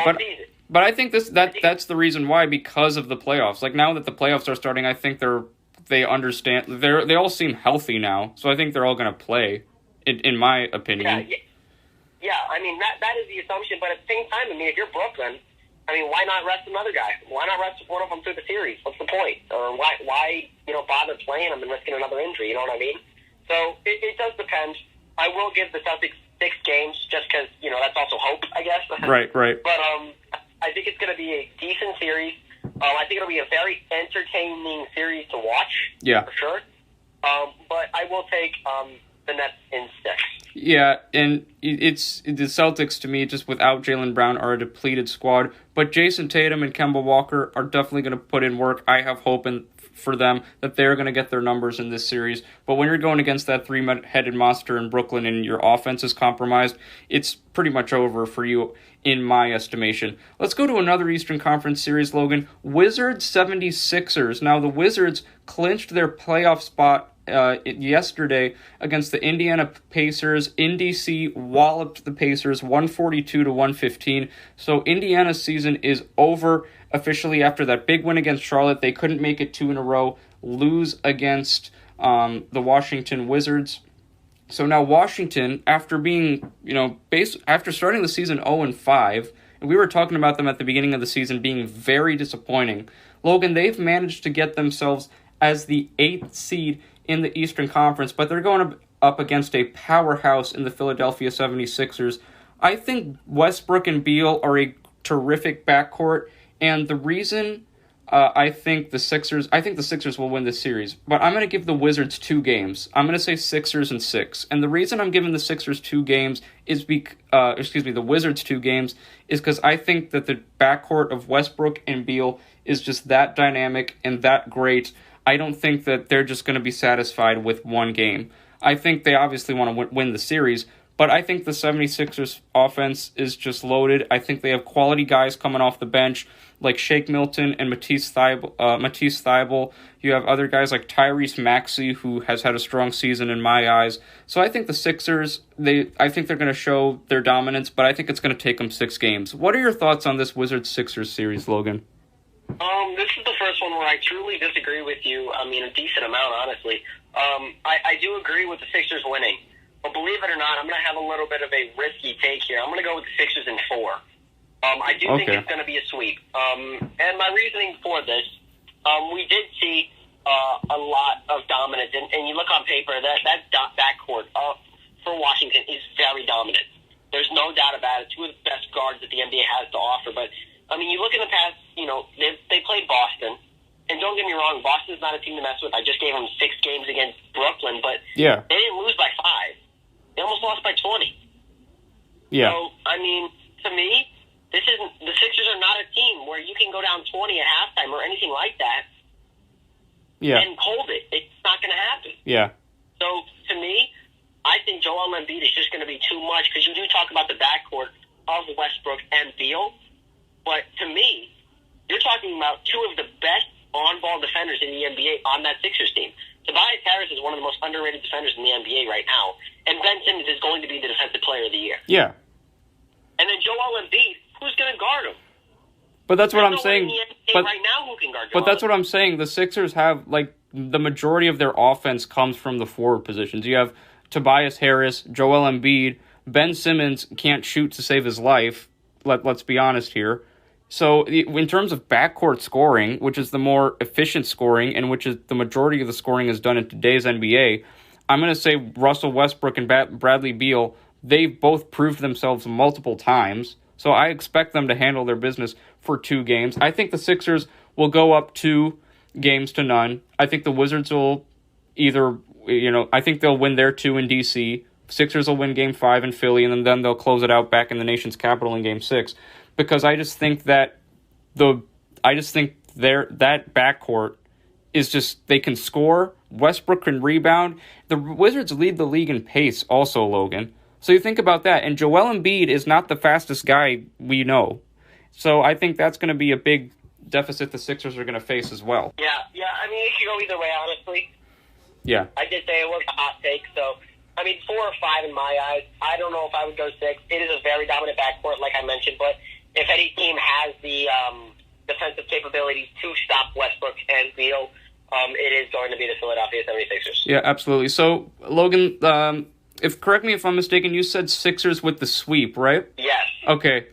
But I think that's the reason why, because of the playoffs. Like, now that the playoffs are starting, I think they understand. They all seem healthy now, so I think they're all going to play, in my opinion. Yeah, I mean, that is the assumption. But at the same time, I mean, if you're Brooklyn, I mean, why not rest another guy? Why not rest one of them through the series? What's the point? Or why bother playing them and risking another injury? You know what I mean? So it does depend. I will give the Celtics 6 games just because, that's also hope, I guess. Right. But I think it's going to be a decent series. I think it'll be a very entertaining series to watch. Yeah. For sure. But I will take the Nets in 6. Yeah, and it's the Celtics, to me, just without Jaylen Brown, are a depleted squad. But Jason Tatum and Kemba Walker are definitely going to put in work. I have hope for them that they're going to get their numbers in this series. But when you're going against that 3-headed monster in Brooklyn and your offense is compromised, it's pretty much over for you, in my estimation. Let's go to another Eastern Conference series, Logan. Wizards 76ers. Now, the Wizards clinched their playoff spot yesterday against the Indiana Pacers. In DC walloped the Pacers 142-115. So Indiana's season is over officially after that big win against Charlotte. They couldn't make it 2 in a row, lose against the Washington Wizards. So now Washington, after being, after starting the season 0-5, and we were talking about them at the beginning of the season being very disappointing, Logan, they've managed to get themselves as the 8th seed in the Eastern Conference, but they're going up against a powerhouse in the Philadelphia 76ers. I think Westbrook and Beal are a terrific backcourt, and the reason I think the Sixers will win this series, but I'm going to give the Wizards 2 games. I'm going to say Sixers in 6. And the reason I'm giving the Sixers 2 games is the Wizards 2 games is because I think that the backcourt of Westbrook and Beal is just that dynamic and that great. I don't think that they're just going to be satisfied with one game. I think they obviously want to win the series, but I think the 76ers offense is just loaded. I think they have quality guys coming off the bench like Shake Milton and Matisse Thybulle. You have other guys like Tyrese Maxey, who has had a strong season in my eyes. So I think the Sixers, I think they're going to show their dominance, but I think it's going to take them 6 games. What are your thoughts on this Wizards-Sixers series, Logan? This is the first one where I truly disagree with you. I mean, a decent amount, honestly. I do agree with the Sixers winning. But believe it or not, I'm going to have a little bit of a risky take here. I'm going to go with the Sixers in 4. I do think it's going to be a sweep. And my reasoning for this, we did see a lot of dominance. And you look on paper, that backcourt for Washington is very dominant. There's no doubt about it. 2 of the best guards that the NBA has to offer. But, I mean, you look in the past, they played Boston. And don't get me wrong, Boston's not a team to mess with. I just gave them 6 games against Brooklyn, but they didn't lose by 5. They almost lost by 20. Yeah. So, I mean, to me, the Sixers are not a team where you can go down 20 at halftime or anything like that and hold it. It's not going to happen. Yeah. So, to me, I think Joel Embiid is just going to be too much because you do talk about the backcourt of Westbrook and Beal, but to me, you're talking about 2 of the best on-ball defenders in the NBA on that Sixers team. Tobias Harris is one of the most underrated defenders in the NBA right now, and Ben Simmons is going to be the Defensive Player of the Year. Yeah. And then Joel Embiid, who's going to guard him? But that's what I'm saying. But right now, who can guard Joel? But that's what I'm saying. The Sixers have, the majority of their offense comes from the forward positions. You have Tobias Harris, Joel Embiid. Ben Simmons can't shoot to save his life. Let's be honest here. So in terms of backcourt scoring, which is the more efficient scoring and which is the majority of the scoring is done in today's NBA, I'm going to say Russell Westbrook and Bradley Beal, they've both proved themselves multiple times. So I expect them to handle their business for 2 games. I think the Sixers will go up 2-0. I think the Wizards will I think they'll win their 2 in DC. Sixers will win Game 5 in Philly, and then they'll close it out back in the nation's capital in Game 6. Because I just think that that backcourt is just, they can score. Westbrook can rebound. The Wizards lead the league in pace also, Logan. So you think about that. And Joel Embiid is not the fastest guy we know. So I think that's going to be a big deficit the Sixers are going to face as well. Yeah. I mean, it could go either way, honestly. Yeah. I did say it was a hot take, so, I mean, 4 or 5 in my eyes. I don't know if I would go 6. It is a very dominant backcourt, like I mentioned, but if any team has the defensive capabilities to stop Westbrook and Beal, it is going to be the Philadelphia 76ers. Yeah, absolutely. So, Logan, correct me if I'm mistaken, you said Sixers with the sweep, right? Yes. Okay,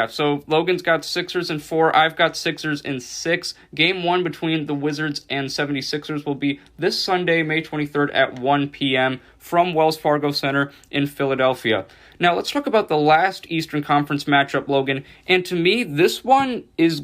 so Logan's got Sixers in 4, I've got Sixers in 6. Game 1 between the Wizards and 76ers will be this Sunday, May 23rd at 1 p.m. from Wells Fargo Center in Philadelphia. Now, let's talk about the last Eastern Conference matchup, Logan. And to me, this one is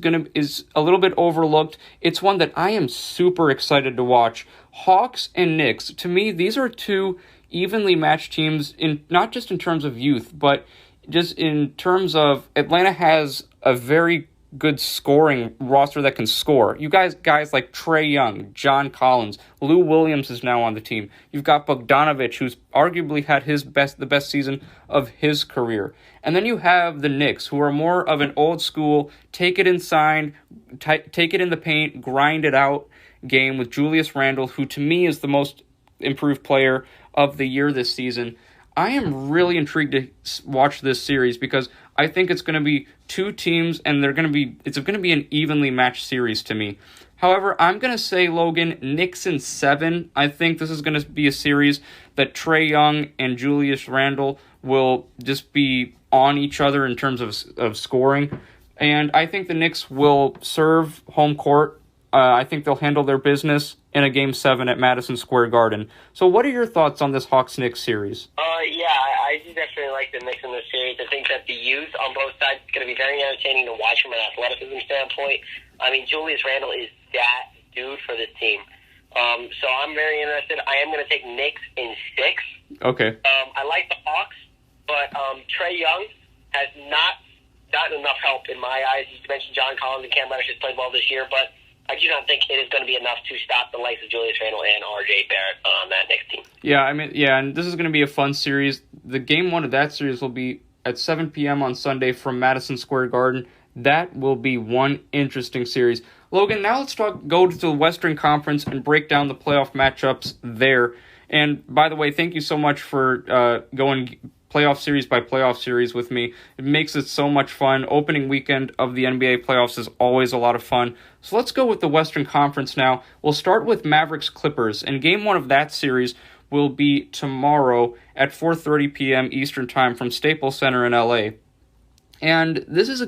a little bit overlooked. It's one that I am super excited to watch. Hawks and Knicks. To me, these are 2 evenly matched teams, not just in terms of youth, but just in terms of Atlanta has a very good scoring roster that can score. You guys like Trae Young, John Collins, Lou Williams is now on the team. You've got Bogdanović, who's arguably had the best season of his career. And then you have the Knicks, who are more of an old school, take it inside, take it in the paint, grind it out game with Julius Randle, who to me is the most improved player of the year this season. I am really intrigued to watch this series because I think it's going to be 2 teams and it's going to be an evenly matched series to me. However, I'm going to say, Logan, Knicks in 7. I think this is going to be a series that Trae Young and Julius Randle will just be on each other in terms of scoring. And I think the Knicks will serve home court. I think they'll handle their business in a Game 7 at Madison Square Garden. So what are your thoughts on this Hawks-Knicks series? I do definitely like the Knicks in this series. I think that the youth on both sides is going to be very entertaining to watch from an athleticism standpoint. I mean, Julius Randle is that dude for this team. So I'm very interested. I am going to take Knicks in 6. Okay. I like the Hawks, but Trae Young has not gotten enough help in my eyes. You mentioned John Collins and Cam Reddish has played well this year, but I do not think it is going to be enough to stop the likes of Julius Randle and R.J. Barrett on that Knicks team. Yeah, and this is going to be a fun series. The Game 1 of that series will be at 7 p.m. on Sunday from Madison Square Garden. That will be one interesting series. Logan, now let's go to the Western Conference and break down the playoff matchups there. And by the way, thank you so much for going playoff series by playoff series with me. It makes it so much fun. Opening weekend of the NBA playoffs is always a lot of fun. So let's go with the Western Conference now. We'll start with Mavericks Clippers, and Game 1 of that series will be tomorrow at 4:30 p.m. Eastern Time from Staples Center in LA. And this is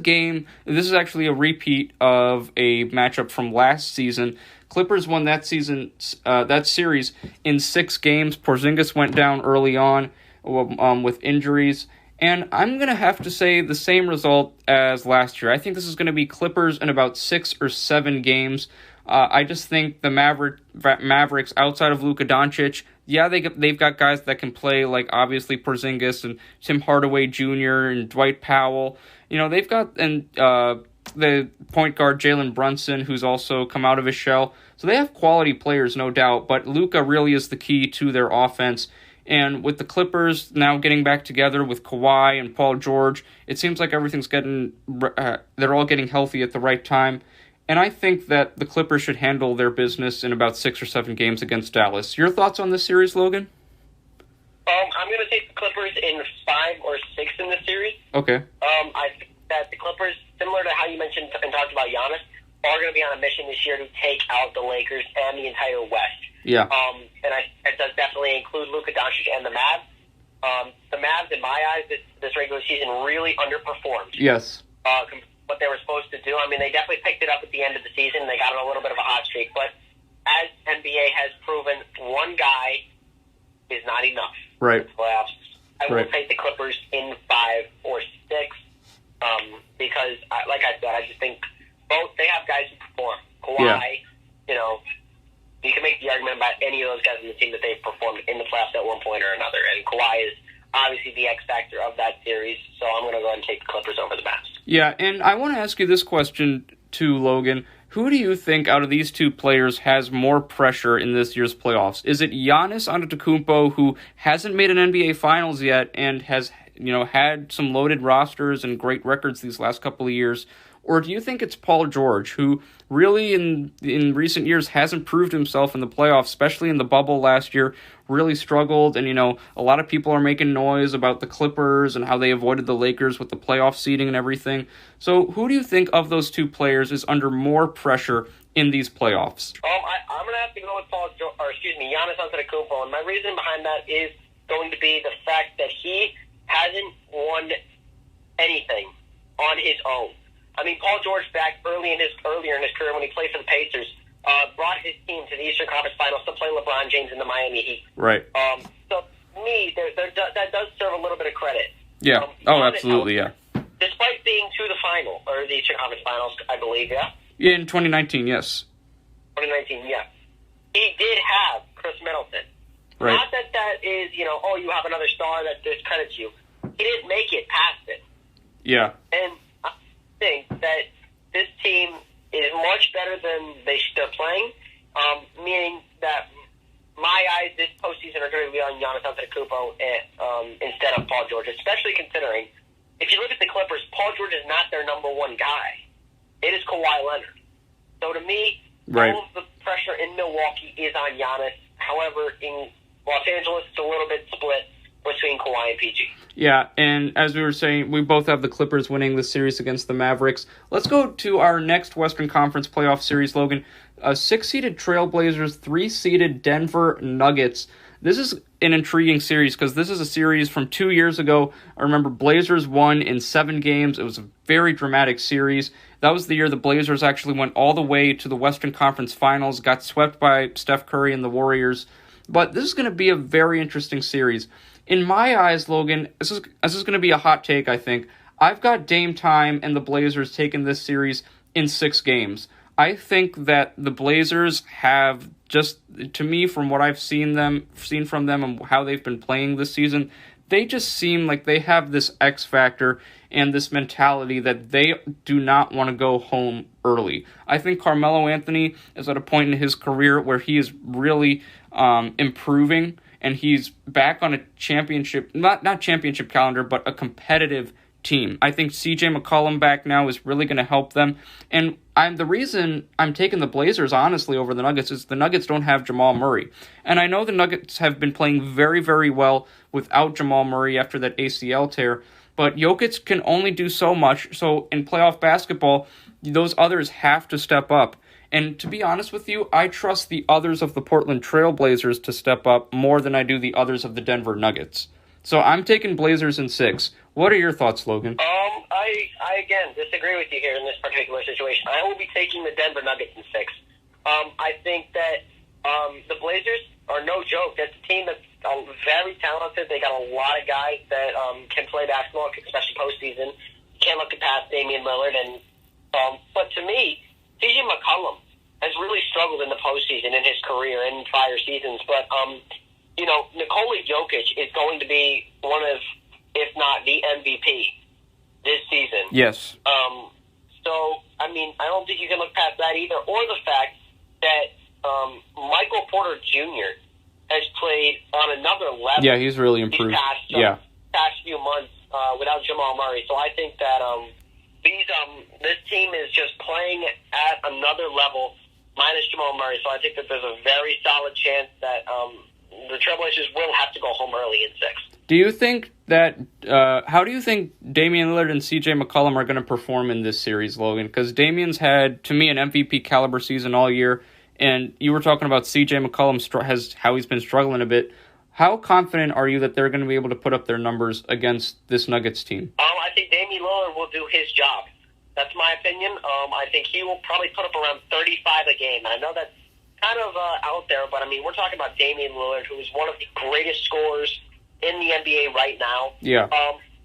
actually a repeat of a matchup from last season. Clippers won that series in 6 games. Porzingis went down early on with injuries. And I'm going to have to say the same result as last year. I think this is going to be Clippers in about 6 or 7 games. I just think the Mavericks, outside of Luka Doncic, they've got guys that can play, like obviously Porzingis and Tim Hardaway Jr. and Dwight Powell. They've got the point guard Jalen Brunson, who's also come out of his shell. So they have quality players, no doubt, but Luka really is the key to their offense. And with the Clippers now getting back together with Kawhi and Paul George, it seems like everything's they're all getting healthy at the right time. And I think that the Clippers should handle their business in about 6 or 7 games against Dallas. Your thoughts on this series, Logan? I'm going to take the Clippers in 5 or 6 in this series. Okay. I think that the Clippers, similar to how you mentioned and talked about Giannis, are going to be on a mission this year to take out the Lakers and the entire West. Yeah. And it does definitely include Luka Doncic and the Mavs. The Mavs, in my eyes, this regular season really underperformed. Yes. What they were supposed to do. I mean, they definitely picked it up at the end of the season. They got on a little bit of a hot streak. But as NBA has proven, one guy is not enough. Right. For the playoffs. I will take the Clippers in 5 or 6 because, like I said, I just think both they have guys who perform. Kawhi, you can make the argument about any of those guys in the team that they've performed in the playoffs at one point or another. And Kawhi is obviously the X factor of that series, so I'm going to go ahead and take the Clippers over the Mavs. Yeah, and I want to ask you this question too, Logan. Who do you think out of these two players has more pressure in this year's playoffs? Is it Giannis Antetokounmpo, who hasn't made an NBA Finals yet and has had some loaded rosters and great records these last couple of years? Or do you think it's Paul George, who really in recent years hasn't proved himself in the playoffs, especially in the bubble last year, really struggled? And, a lot of people are making noise about the Clippers and how they avoided the Lakers with the playoff seeding and everything. So who do you think of those two players is under more pressure in these playoffs? I'm going to have to go with Giannis Antetokounmpo. And my reason behind that is going to be the fact that he hasn't won anything on his own. I mean, Paul George back earlier in his career when he played for the Pacers, brought his team to the Eastern Conference Finals to play LeBron James in the Miami Heat. Right. So, to me, that does serve a little bit of credit. Yeah. Absolutely, yeah. Despite being to the final, or the Eastern Conference Finals, I believe, yeah? Yeah, in 2019, yes. 2019, yeah. He did have Chris Middleton. Right. Not that is, you have another star that discredits you. He didn't make it past it. Yeah. And I think that this team is much better than they're playing, meaning that my eyes this postseason are going to be on Giannis Antetokounmpo instead of Paul George, especially considering if you look at the Clippers, Paul George is not their number one guy. It is Kawhi Leonard. So to me, all of the pressure in Milwaukee is on Giannis. However, in Los Angeles, it's a little bit split between Kawhi and PG. Yeah, and as we were saying, we both have the Clippers winning this series against the Mavericks. Let's go to our next Western Conference playoff series, Logan. 6-seeded Trailblazers, 3-seeded Denver Nuggets. This is an intriguing series because this is a series from 2 years ago. I remember Blazers won in 7 games. It was a very dramatic series. That was the year the Blazers actually went all the way to the Western Conference Finals, got swept by Steph Curry and the Warriors. But this is going to be a very interesting series. In my eyes, Logan, this is going to be a hot take, I think. I've got Dame Time and the Blazers taking this series in 6 games. I think that the Blazers have just, to me, from what I've seen from them and how they've been playing this season, they just seem like they have this X factor and this mentality that they do not want to go home early. I think Carmelo Anthony is at a point in his career where he is really improving, and he's back on a championship, not championship calendar, but a competitive team. I think CJ McCollum back now is really going to help them. And the reason I'm taking the Blazers, honestly, over the Nuggets is the Nuggets don't have Jamal Murray. And I know the Nuggets have been playing very, very well without Jamal Murray after that ACL tear, but Jokic can only do so much. So in playoff basketball, those others have to step up. And to be honest with you, I trust the others of the Portland Trail Blazers to step up more than I do the others of the Denver Nuggets. So I'm taking Blazers in 6. What are your thoughts, Logan? I again disagree with you here in this particular situation. I will be taking the Denver Nuggets in 6. I think that the Blazers are no joke. That's a team that's very talented. They got a lot of guys that can play basketball, especially postseason. Can't look past Damian Lillard. But to me, CJ McCollum has really struggled in the postseason in his career and in prior seasons. But Nikola Jokic is going to be one of, if not the MVP this season. Yes. I don't think you can look past that either, or the fact that Michael Porter Jr. has played on another level. Yeah, he's really improved. Past few months without Jamal Murray. So I think that this team is just playing at another level minus Jamal Murray. So I think that there's a very solid chance that the Trailblazers will have to go home early in 6. Do you think that, how do you think Damian Lillard and CJ McCollum are going to perform in this series, Logan? Because Damian's had, to me, an MVP caliber season all year, and you were talking about CJ McCollum how he's been struggling a bit. How confident are you that they're going to be able to put up their numbers against this Nuggets team? I think Damian Lillard will do his job. That's my opinion. I think he will probably put up around 35 a game. I know that's kind of out there, but we're talking about Damian Lillard, who is one of the greatest scorers in the NBA right now. Yeah.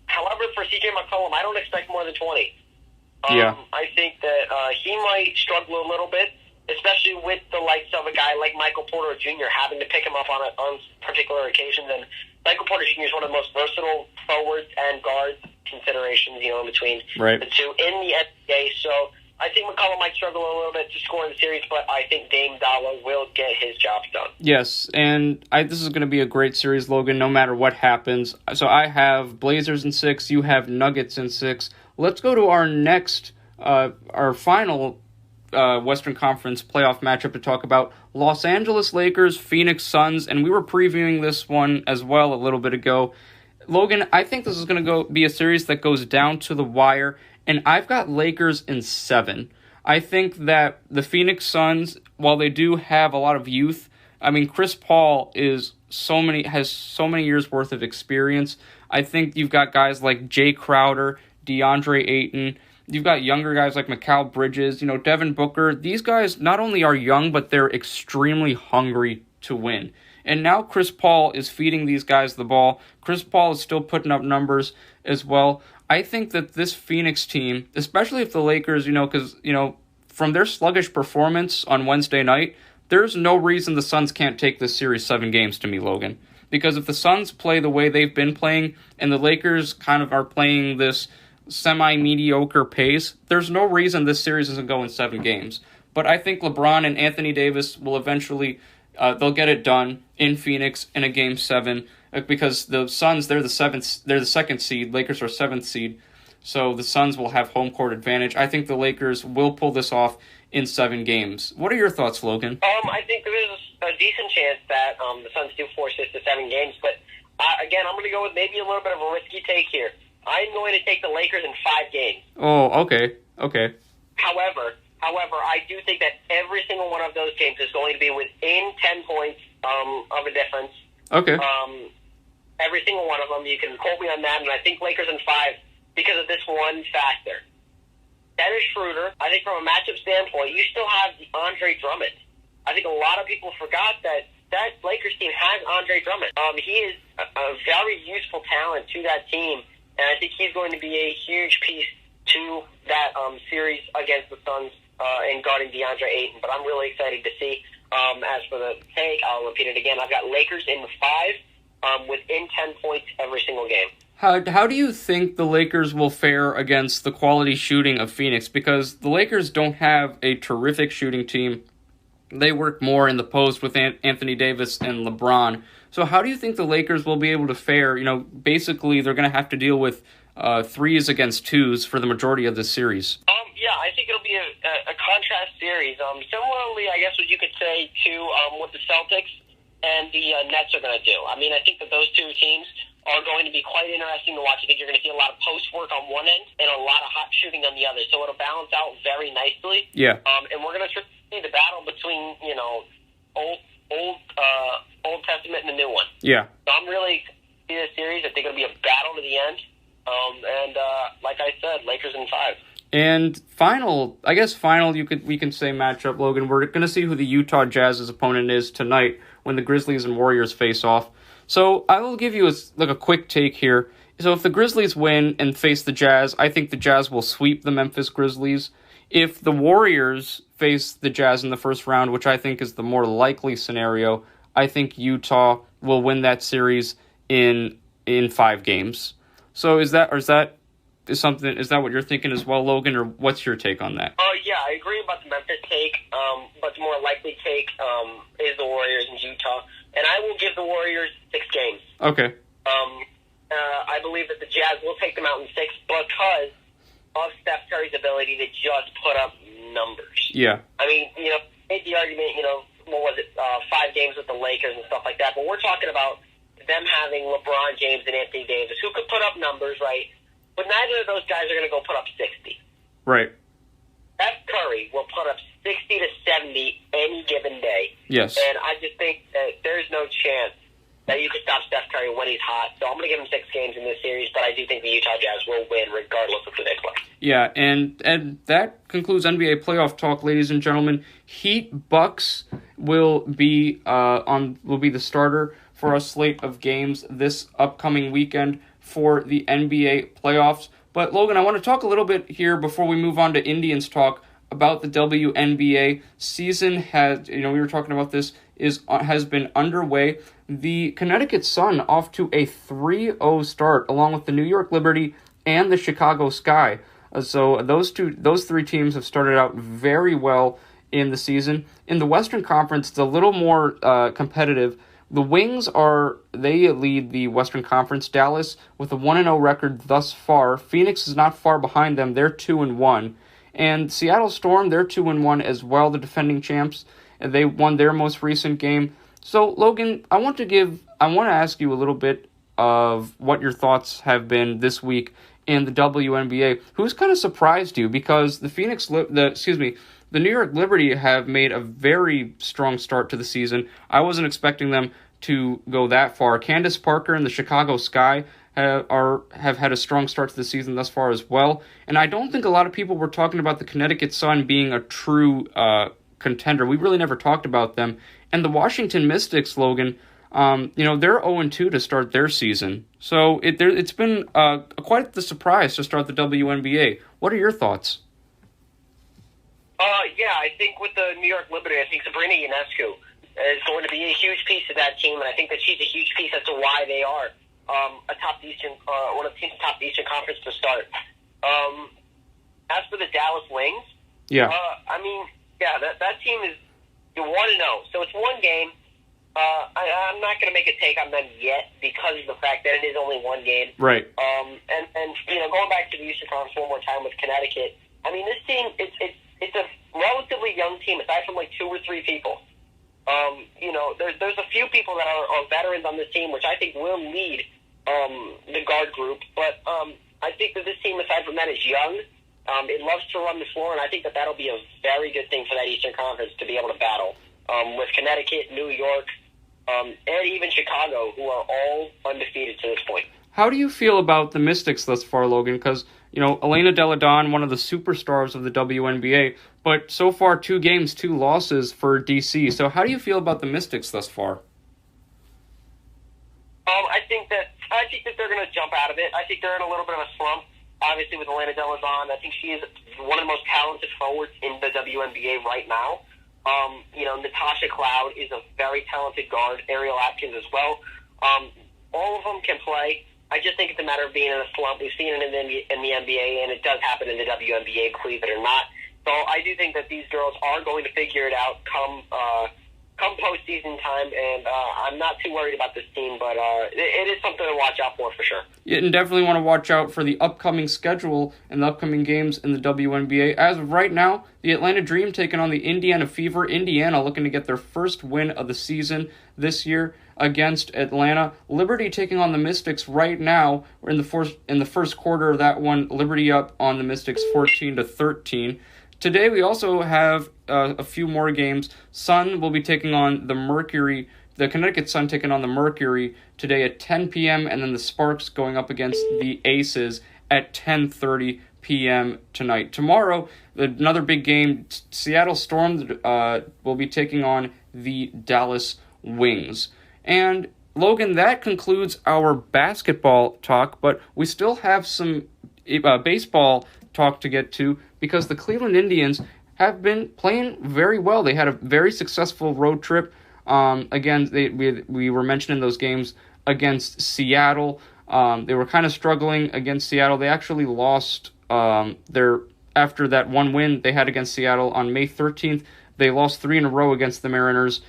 However, for CJ McCollum, I don't expect more than 20. I think that he might struggle a little bit, especially with the likes of a guy like Michael Porter Jr. having to pick him up on particular occasions. And Michael Porter Jr. is one of the most versatile forwards and guards considerations, in between the two in the NBA. So I think McCollum might struggle a little bit to score in the series, but I think Dame Dollar will get his job done. Yes, and this is going to be a great series, Logan, no matter what happens. So I have Blazers in 6, you have Nuggets in 6. Let's go to our next, our final Western Conference playoff matchup to talk about. Los Angeles Lakers, Phoenix Suns, and we were previewing this one as well a little bit ago. Logan, I think this is going to be a series that goes down to the wire, and I've got Lakers in 7. I think that the Phoenix Suns, while they do have a lot of youth, Chris Paul has so many years worth of experience. I think you've got guys like Jay Crowder, DeAndre Ayton. You've got younger guys like Mikal Bridges, Devin Booker. These guys not only are young, but they're extremely hungry to win. And now Chris Paul is feeding these guys the ball. Chris Paul is still putting up numbers as well. I think that this Phoenix team, especially if the Lakers, because, from their sluggish performance on Wednesday night, there's no reason the Suns can't take this series 7 games to me, Logan. Because if the Suns play the way they've been playing and the Lakers kind of are playing this semi-mediocre pace, there's no reason this series isn't going 7 games. But I think LeBron and Anthony Davis will eventually, they'll get it done in Phoenix in a Game 7. Because the Suns, they're the 2nd seed. Lakers are 7th seed. So the Suns will have home court advantage. I think the Lakers will pull this off in 7 games. What are your thoughts, Logan? I think there is a decent chance that the Suns do force this to 7 games. But again, I'm going to go with maybe a little bit of a risky take here. I'm going to take the Lakers in 5 games. Oh, okay. However, I do think that every single one of those games is going to be within 10 points of a difference. Okay. Every single one of them. You can quote me on that, and I think Lakers in 5 because of this one factor. Dennis Schroeder, I think from a matchup standpoint, you still have Andre Drummond. I think a lot of people forgot that Lakers team has Andre Drummond. He is a very useful talent to that team, and I think he's going to be a huge piece to that series against the Suns in guarding DeAndre Ayton. But I'm really excited to see. As for the take, I'll repeat it again. I've got Lakers in 5 within 10 points every single game. How do you think the Lakers will fare against the quality shooting of Phoenix? Because the Lakers don't have a terrific shooting team. They work more in the post with Anthony Davis and LeBron. So how do you think the Lakers will be able to fare? Basically they're going to have to deal with 3s against 2s for the majority of this series. Yeah, I think it'll be a contrast series. Similarly, I guess what you could say to what the Celtics and the Nets are going to do. I mean, I think that those two teams are going to be quite interesting to watch. I think you're going to see a lot of post work on one end and a lot of hot shooting on the other. So it'll balance out very nicely. Yeah. And we're going to see the battle between Old Testament and the new one. Yeah. So I'm really see this series. I think it'll be a battle to the end. And like I said, Lakers in 5. And final, we can say matchup, Logan. We're going to see who the Utah Jazz's opponent is tonight when the Grizzlies and Warriors face off. So I will give you a quick take here. So if the Grizzlies win and face the Jazz, I think the Jazz will sweep the Memphis Grizzlies. If the Warriors face the Jazz in the first round, which I think is the more likely scenario, I think Utah will win that series in 5 games. So is that what you're thinking as well, Logan, or what's your take on that? Yeah, I agree about the Memphis take, but the more likely take is the Warriors in Utah. And I will give the Warriors 6 games. Okay. I believe that the Jazz will take them out in 6 because of Steph Curry's ability to just put up numbers. Yeah. I mean, made the argument, what was it, 5 games with the Lakers and stuff like that. But we're talking about them having LeBron James and Anthony Davis, who could put up numbers, right? But neither of those guys are going to go put up 60. Right. Steph Curry will put up 60 to 70 any given day. Yes. And I just think that there's no chance that you could stop Steph Curry when he's hot. So I'm going to give him 6 games in this series, but I do think the Utah Jazz will win regardless of who they play. Yeah, and that concludes NBA playoff talk, ladies and gentlemen. Heat Bucks will be the starter for a slate of games this upcoming weekend for the NBA playoffs. But Logan, I want to talk a little bit here before we move on to Indians talk about the WNBA season. We were talking about this, has been underway. The Connecticut Sun off to a 3-0 start, along with the New York Liberty and the Chicago Sky. So those 3 teams have started out very well in the season. In the Western Conference, it's a little more competitive. The Wings they lead the Western Conference. Dallas with a 1-0 record thus far. Phoenix is not far behind them. They're 2-1. And Seattle Storm, they're 2-1 as well, the defending champs. They won their most recent game. So, Logan, I want to ask you a little bit of what your thoughts have been this week in the WNBA. Who's kind of surprised you? Because the New York Liberty have made a very strong start to the season. I wasn't expecting them to go that far. Candace Parker and the Chicago Sky have had a strong start to the season thus far as well. And I don't think a lot of people were talking about the Connecticut Sun being a true contender. We really never talked about them. And the Washington Mystics, Logan, they're 0-2 to start their season. So it's been quite the surprise to start the WNBA. What are your thoughts? Yeah, I think with the New York Liberty, I think Sabrina Ionescu is going to be a huge piece of that team, and I think that she's a huge piece as to why they are one of the teams top of the Eastern Conference to start. As for the Dallas Wings, that team is 1-0, so it's 1 game. I'm not going to make a take on them yet because of the fact that it is only 1 game. Right. And going back to the Eastern Conference one more time with Connecticut, I mean, this team, it's a relatively young team, aside from 2 or 3 people. There's a few people that are veterans on this team, which I think will lead the guard group. But I think that this team, aside from that, is young. It loves to run the floor, and I think that that'll be a very good thing for that Eastern Conference to be able to battle with Connecticut, New York, and even Chicago, who are all undefeated to this point. How do you feel about the Mystics thus far, Logan? Because, Elena Delle Donne, one of the superstars of the WNBA, but so far 2 games, 2 losses for DC. So how do you feel about the Mystics thus far? I think that they're going to jump out of it. I think they're in a little bit of a slump. Obviously, with Elena Delle Donne, I think she is one of the most talented forwards in the WNBA right now. Natasha Cloud is a very talented guard. Ariel Atkins as well. All of them can play. I just think it's a matter of being in a slump. We've seen it in the NBA, and it does happen in the WNBA, believe it or not. So I do think that these girls are going to figure it out come postseason time, and I'm not too worried about this team, but it is something to watch out for sure. Yeah, and definitely want to watch out for the upcoming schedule and the upcoming games in the WNBA. As of right now, the Atlanta Dream taking on the Indiana Fever. Indiana looking to get their first win of the season this year against Atlanta. Liberty taking on the Mystics right now. We're in the first quarter of that one. Liberty up on the Mystics 14-13. Today we also have a few more games. Sun will be taking on the Mercury. The Connecticut Sun taking on the Mercury today at 10 p.m. and then the Sparks going up against the Aces at 10:30 p.m. tonight. Tomorrow, another big game. Seattle Storm will be taking on the Dallas Wings. And Logan, that concludes our basketball talk, but we still have some baseball talk to get to because the Cleveland Indians have been playing very well. They had a very successful road trip. Again, we were mentioning those games against Seattle. They were kind of struggling against Seattle. They actually lost after that one win they had against Seattle on May 13th. They lost 3 in a row against the Mariners,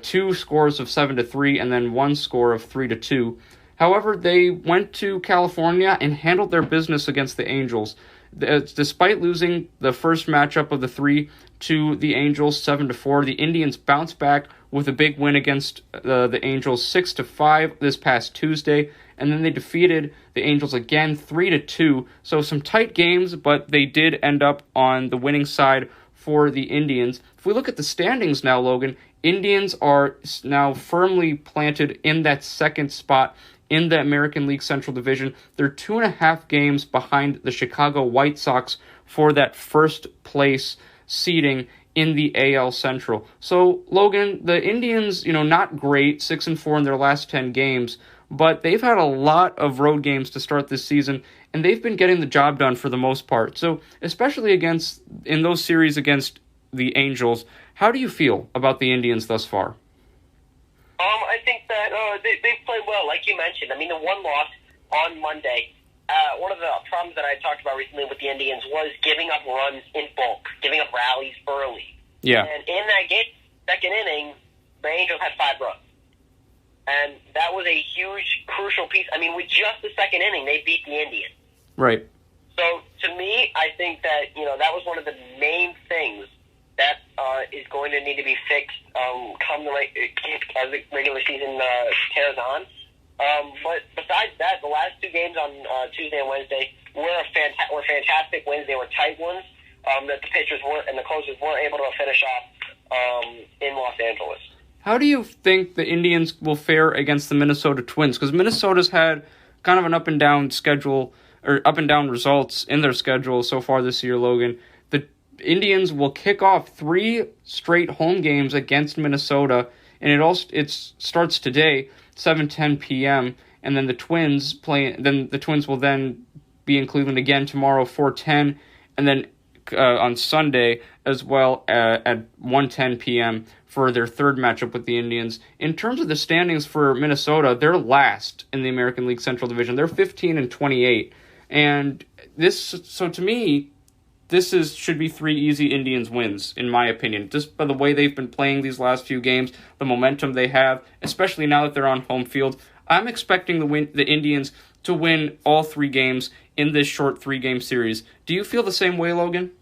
2 scores of 7-3 and then 1 score of 3-2. However, they went to California and handled their business against the Angels. Despite losing the first matchup of the 3 to the Angels 7-4, the Indians bounced back with a big win against the Angels 6-5 this past Tuesday, and then they defeated the Angels again 3-2. So some tight games, but they did end up on the winning side for the Indians. If we look at the standings now, Logan, Indians are now firmly planted in that second spot in the American League Central Division. They're 2.5 games behind the Chicago White Sox for that first place seeding in the AL Central. So, Logan, the Indians, not great, 6-4 in their last 10 games, but they've had a lot of road games to start this season, and they've been getting the job done for the most part. So, especially in those series against the Angels, how do you feel about the Indians thus far? I think that they've played well, like you mentioned. I mean, the one loss on Monday, one of the problems that I talked about recently with the Indians was giving up runs in bulk, giving up rallies early. Yeah. And in that game, second inning, the Angels had 5 runs. And that was a huge, crucial piece. I mean, with just the second inning, they beat the Indians. Right. So, to me, I think that, that was one of the main things that is going to need to be fixed come as the regular season tears on. But besides that, the last 2 games on Tuesday and Wednesday were fantastic wins. They were tight ones that the pitchers and the closers weren't able to finish off in Los Angeles. How do you think the Indians will fare against the Minnesota Twins? Because Minnesota's had kind of an up and down schedule, or up and down results in their schedule so far this year, Logan. The Indians will kick off 3 straight home games against Minnesota, and it starts today, 7:10 p.m. And then the Twins will then be in Cleveland again tomorrow, 4:10, and then on Sunday as well at 1:10 p.m. for their third matchup with the Indians. In terms of the standings for Minnesota, they're last in the American League Central Division. They're 15-28, and so to me, should be 3 easy Indians wins, in my opinion. Just by the way they've been playing these last few games, the momentum they have, especially now that they're on home field. I'm expecting the Indians to win all 3 games in this short 3-game series. Do you feel the same way, Logan?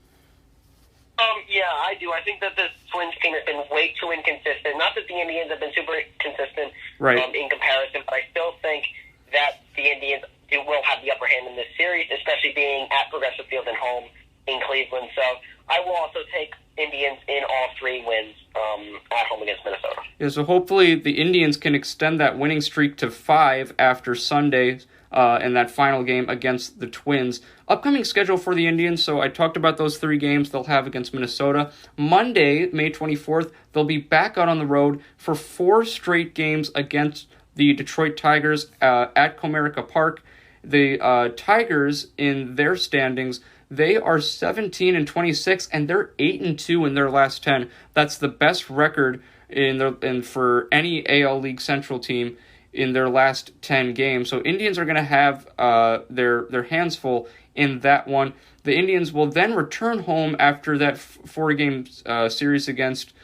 Yeah, I do. I think that the Twins team has been way too inconsistent. Not that the Indians have been super consistent in comparison, but I still think that the Indians will have the upper hand in this series, especially being at Progressive Field and home in Cleveland. So I will also take Indians in all 3 wins at home against Minnesota. Yeah, so hopefully the Indians can extend that winning streak to 5 after Sunday in that final game against the Twins. Upcoming schedule for the Indians, so I talked about those 3 games they'll have against Minnesota. Monday, May 24th, they'll be back out on the road for 4 straight games against the Detroit Tigers at Comerica Park. The Tigers, in their standings, they are 17-26, and they're 8-2 in their last 10. That's the best record for any AL League Central team in their last 10 games. So Indians are going to have their hands full in that one. The Indians will then return home after that 4-game series against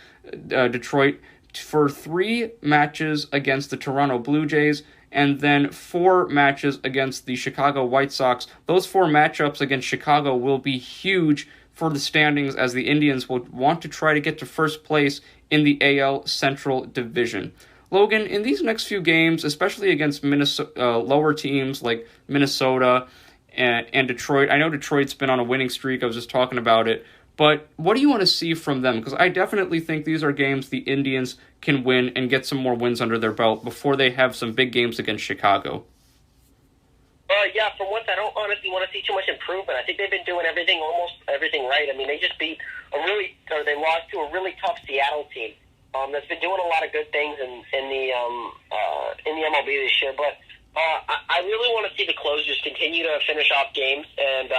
Detroit for 3 matches against the Toronto Blue Jays, and then 4 matches against the Chicago White Sox. Those 4 matchups against Chicago will be huge for the standings, as the Indians will want to try to get to first place in the AL Central Division. Logan, in these next few games, especially against lower teams like Minnesota and Detroit, I know Detroit's been on a winning streak, I was just talking about it, but what do you want to see from them? Because I definitely think these are games the Indians can win and get some more wins under their belt before they have some big games against Chicago. Yeah, for once, I don't honestly want to see too much improvement. I think they've been doing almost everything right. I mean, they just they lost to a really tough Seattle team that's been doing a lot of good things in the MLB this year. But I really want to see the closers continue to finish off games, and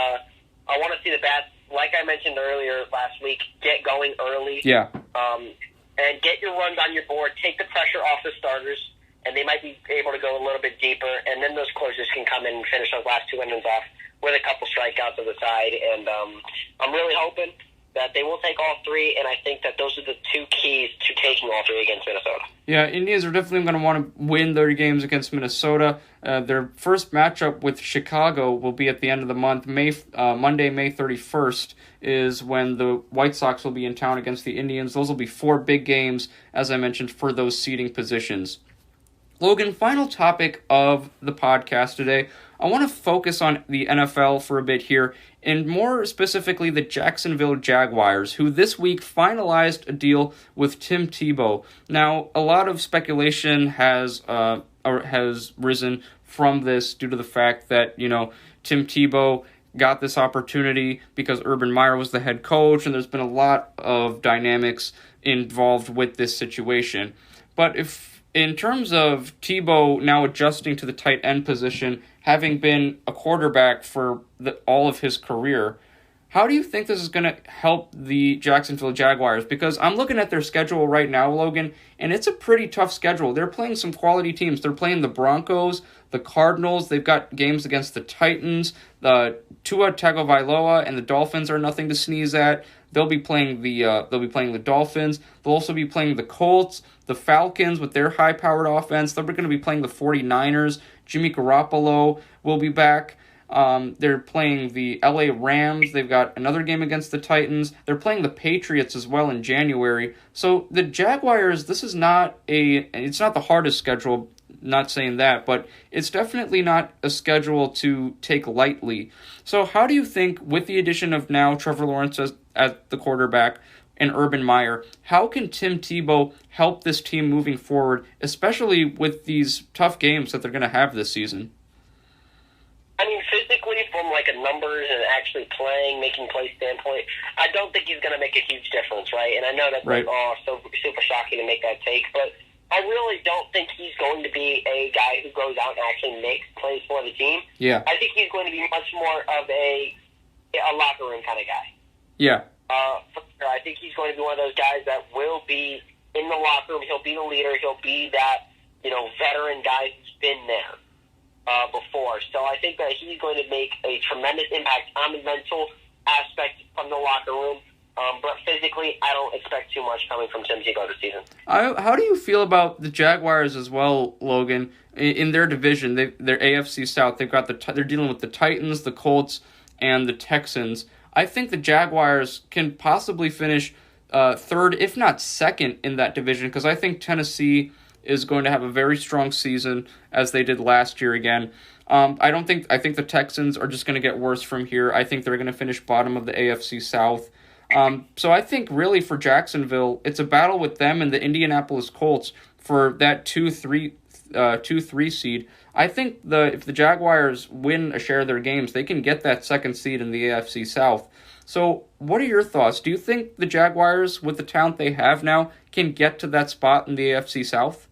I want to see the bats, like I mentioned earlier last week, get going early. Yeah. And get your runs on your board, take the pressure off the starters, and they might be able to go a little bit deeper, and then those closers can come in and finish those last 2 innings off with a couple strikeouts on the side. And I'm really hoping that they will take all 3, and I think that those are the 2 keys to taking all 3 against Minnesota. Yeah, Indians are definitely going to want to win their games against Minnesota. Their first matchup with Chicago will be at the end of the month. Monday, May 31st is when the White Sox will be in town against the Indians. Those will be 4 big games, as I mentioned, for those seeding positions. Logan, final topic of the podcast today. I want to focus on the NFL for a bit here, and more specifically the Jacksonville Jaguars, who this week finalized a deal with TIm Tebow. Now, a lot of speculation has risen from this due to the fact that, TIm Tebow got this opportunity because Urban Meyer was the head coach, and there's been a lot of dynamics involved with this situation. But in terms of Tebow now adjusting to the tight end position, having been a quarterback for all of his career, how do you think this is going to help the Jacksonville Jaguars? Because I'm looking at their schedule right now, Logan, and it's a pretty tough schedule. They're playing some quality teams. They're playing the Broncos, the Cardinals. They've got games against the Titans. The Tua Tagovailoa and the Dolphins are nothing to sneeze at. They'll be playing the Dolphins. They'll also be playing the Colts, the Falcons with their high-powered offense. They're going to be playing the 49ers. Jimmy Garoppolo will be back. They're playing the LA Rams. They've got another game against the Titans. They're playing the Patriots as well in January. So the Jaguars, it's not the hardest schedule, not saying that, but it's definitely not a schedule to take lightly. So how do you think, with the addition of now Trevor Lawrence as the quarterback and Urban Meyer, how can TIm Tebow help this team moving forward, especially with these tough games that they're going to have this season? I mean, physically, from like a numbers and actually making plays standpoint, I don't think he's going to make a huge difference, right? And I know that's right. So super shocking to make that take, but I really don't think he's going to be a guy who goes out and actually makes plays for the team. Yeah. I think he's going to be much more of a locker room kind of guy. Yeah. I think he's going to be one of those guys that will be in the locker room. He'll be the leader. He'll be that, veteran guy who's been there before. So I think that he's going to make a tremendous impact on the mental aspect from the locker room. But physically, I don't expect too much coming from TIm Tebow this season. How do you feel about the Jaguars as well, Logan? In their division, their AFC South, they're dealing with the Titans, the Colts, and the Texans. I think the Jaguars can possibly finish third, if not second, in that division, because I think Tennessee is going to have a very strong season, as they did last year again. I think the Texans are just going to get worse from here. I think they're going to finish bottom of the AFC South. So I think really for Jacksonville, it's a battle with them and the Indianapolis Colts for that 2-3 seed. I think if the Jaguars win a share of their games, they can get that second seed in the AFC South. So what are your thoughts? Do you think the Jaguars, with the talent they have now, can get to that spot in the AFC South?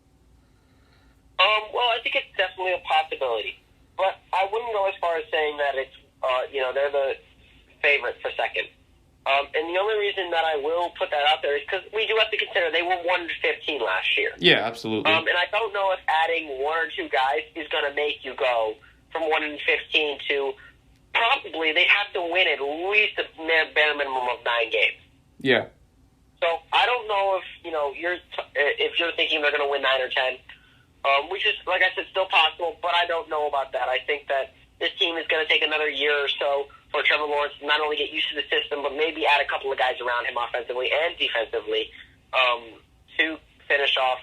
Well, I think it's definitely a possibility. But I wouldn't go as far as saying that it's, they're the favorite for second. And the only reason that I will put that out there is because we do have to consider they were 1-15 last year. Yeah, absolutely. And I don't know if adding one or two guys is going to make you go from 1-15 to probably they have to win at least a bare minimum of 9 games. Yeah. So I don't know if you're thinking they're going to win 9 or 10, which is, like I said, still possible. But I don't know about that. I think that this team is going to take another year or so for Trevor Lawrence to not only get used to the system, but maybe add a couple of guys around him offensively and defensively to finish off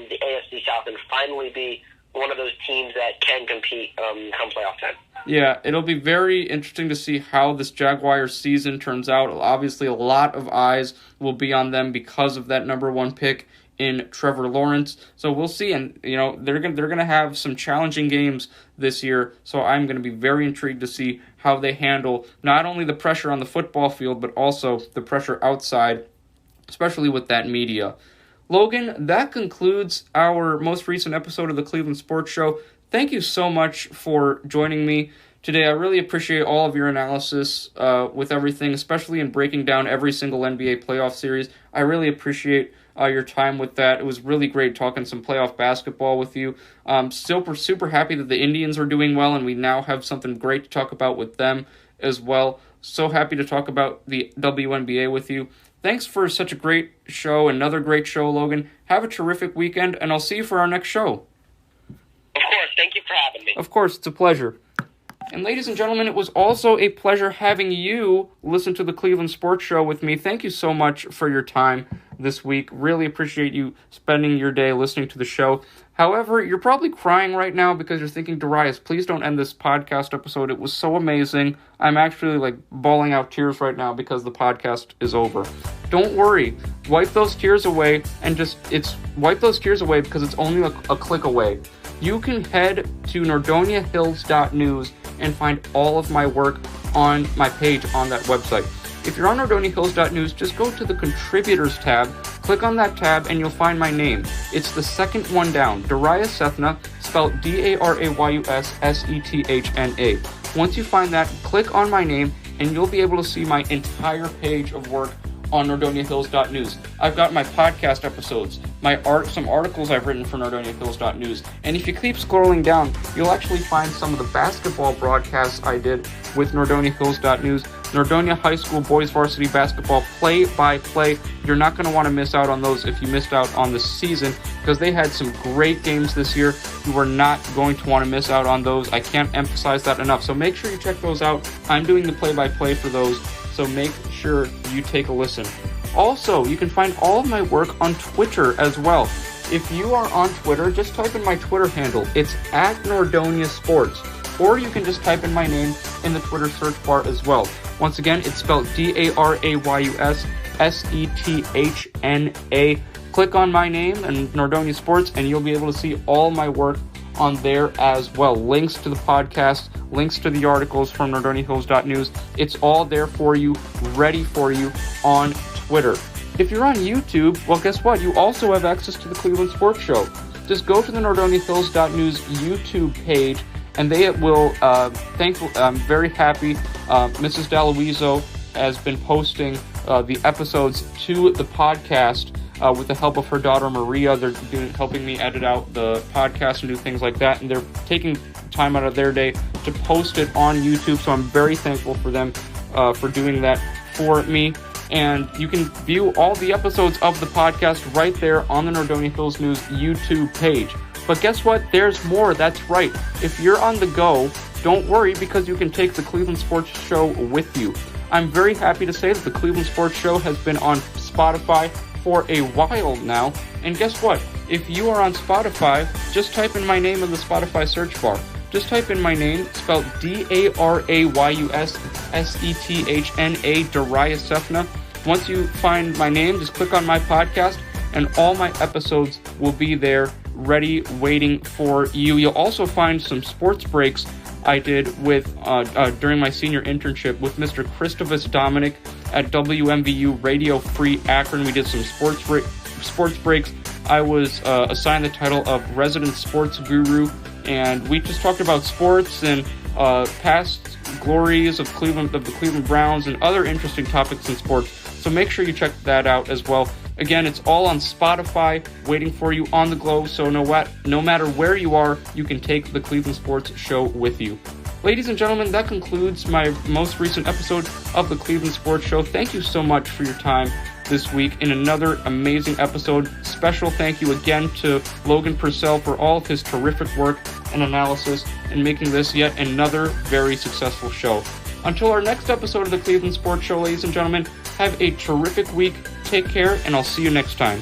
the AFC South and finally be one of those teams that can compete come playoff time. Yeah, it'll be very interesting to see how this Jaguars season turns out. Obviously, a lot of eyes will be on them because of that number 1 pick in Trevor Lawrence. So we'll see, and they're gonna have some challenging games this year. So I'm gonna be very intrigued to see how they handle not only the pressure on the football field, but also the pressure outside, especially with that media. Logan, that concludes our most recent episode of the Cleveland Sports Show. Thank you so much for joining me today. I really appreciate all of your analysis with everything, especially in breaking down every single NBA playoff series. I really appreciate your time with that. It was really great talking some playoff basketball with you. Super happy that the Indians are doing well, and we now have something great to talk about with them as well. So happy to talk about the WNBA with you. Thanks for such a great show, another great show, Logan. Have a terrific weekend, and I'll see you for our next show. Of course. Thank you for having me. Of course. It's a pleasure. And ladies and gentlemen, it was also a pleasure having you listen to the Cleveland Sports Show with me. Thank you so much for your time this week. Really appreciate you spending your day listening to the show. However, you're probably crying right now because you're thinking, Darius, please don't end this podcast episode. It was so amazing. I'm actually bawling out tears right now because the podcast is over. Don't worry. Wipe those tears away wipe those tears away because it's only a click away. You can head to NordoniaHills.news and find all of my work on my page on that website. If you're on NordoniaHills.news, just go to the Contributors tab, click on that tab, and you'll find my name. It's the second one down, Darius Sethna, spelled Darayussethna. Once you find that, click on my name, and you'll be able to see my entire page of work on NordoniaHills.news. I've got my podcast episodes, some articles I've written for NordoniaHills.news, and if you keep scrolling down, you'll actually find some of the basketball broadcasts I did with NordoniaHills.news, Nordonia High School Boys Varsity Basketball play-by-play. You're not going to want to miss out on those if you missed out on the season, because they had some great games this year. You are not going to want to miss out on those. I can't emphasize that enough, so make sure you check those out. I'm doing the play-by-play for those, so make sure you take a listen. Also, you can find all of my work on Twitter as well. If you are on Twitter, just type in my Twitter handle. It's @NordoniaSports. Or you can just type in my name in the Twitter search bar as well. Once again, it's spelled Darayussethna. Click on my name and Nordonia Sports, and you'll be able to see all my work on there as well. Links to the podcast, links to the articles from NordoniaHills.news. It's all there for you, ready for you on Twitter. If you're on YouTube, well, guess what? You also have access to the Cleveland Sports Show. Just go to the NordoniaHills.news YouTube page, and they will, I'm very happy, Mrs. Daloizo has been posting the episodes to the podcast with the help of her daughter Maria. They're helping me edit out the podcast and do things like that, and they're taking time out of their day to post it on YouTube, so I'm very thankful for them for doing that for me. And you can view all the episodes of the podcast right there on the Nordonia Hills News YouTube page. But guess what? There's more. That's right. If you're on the go, don't worry, because you can take the Cleveland Sports Show with you. I'm very happy to say that the Cleveland Sports Show has been on Spotify for a while now. And guess what? If you are on Spotify, just type in my name in the Spotify search bar. Just type in my name, spelled Darayussethna, Darius Sethna, Once you find my name, just click on my podcast, and all my episodes will be there, ready, waiting for you. You'll also find some sports breaks I did with during my senior internship with Mr. Christopher Dominic at WMVU Radio Free Akron. We did some sports breaks. I was assigned the title of Resident Sports Guru, and we just talked about sports and past glories of the Cleveland Browns and other interesting topics in sports. So make sure you check that out as well. Again, it's all on Spotify, waiting for you on the globe, so no matter where you are, you can take the Cleveland Sports Show with you. Ladies and gentlemen, that concludes my most recent episode of the Cleveland Sports Show. Thank you so much for your time this week in another amazing episode. Special thank you again to Logan Purcell for all of his terrific work and analysis in making this yet another very successful show. Until our next episode of the Cleveland Sports Show, ladies and gentlemen, have a terrific week. Take care, and I'll see you next time.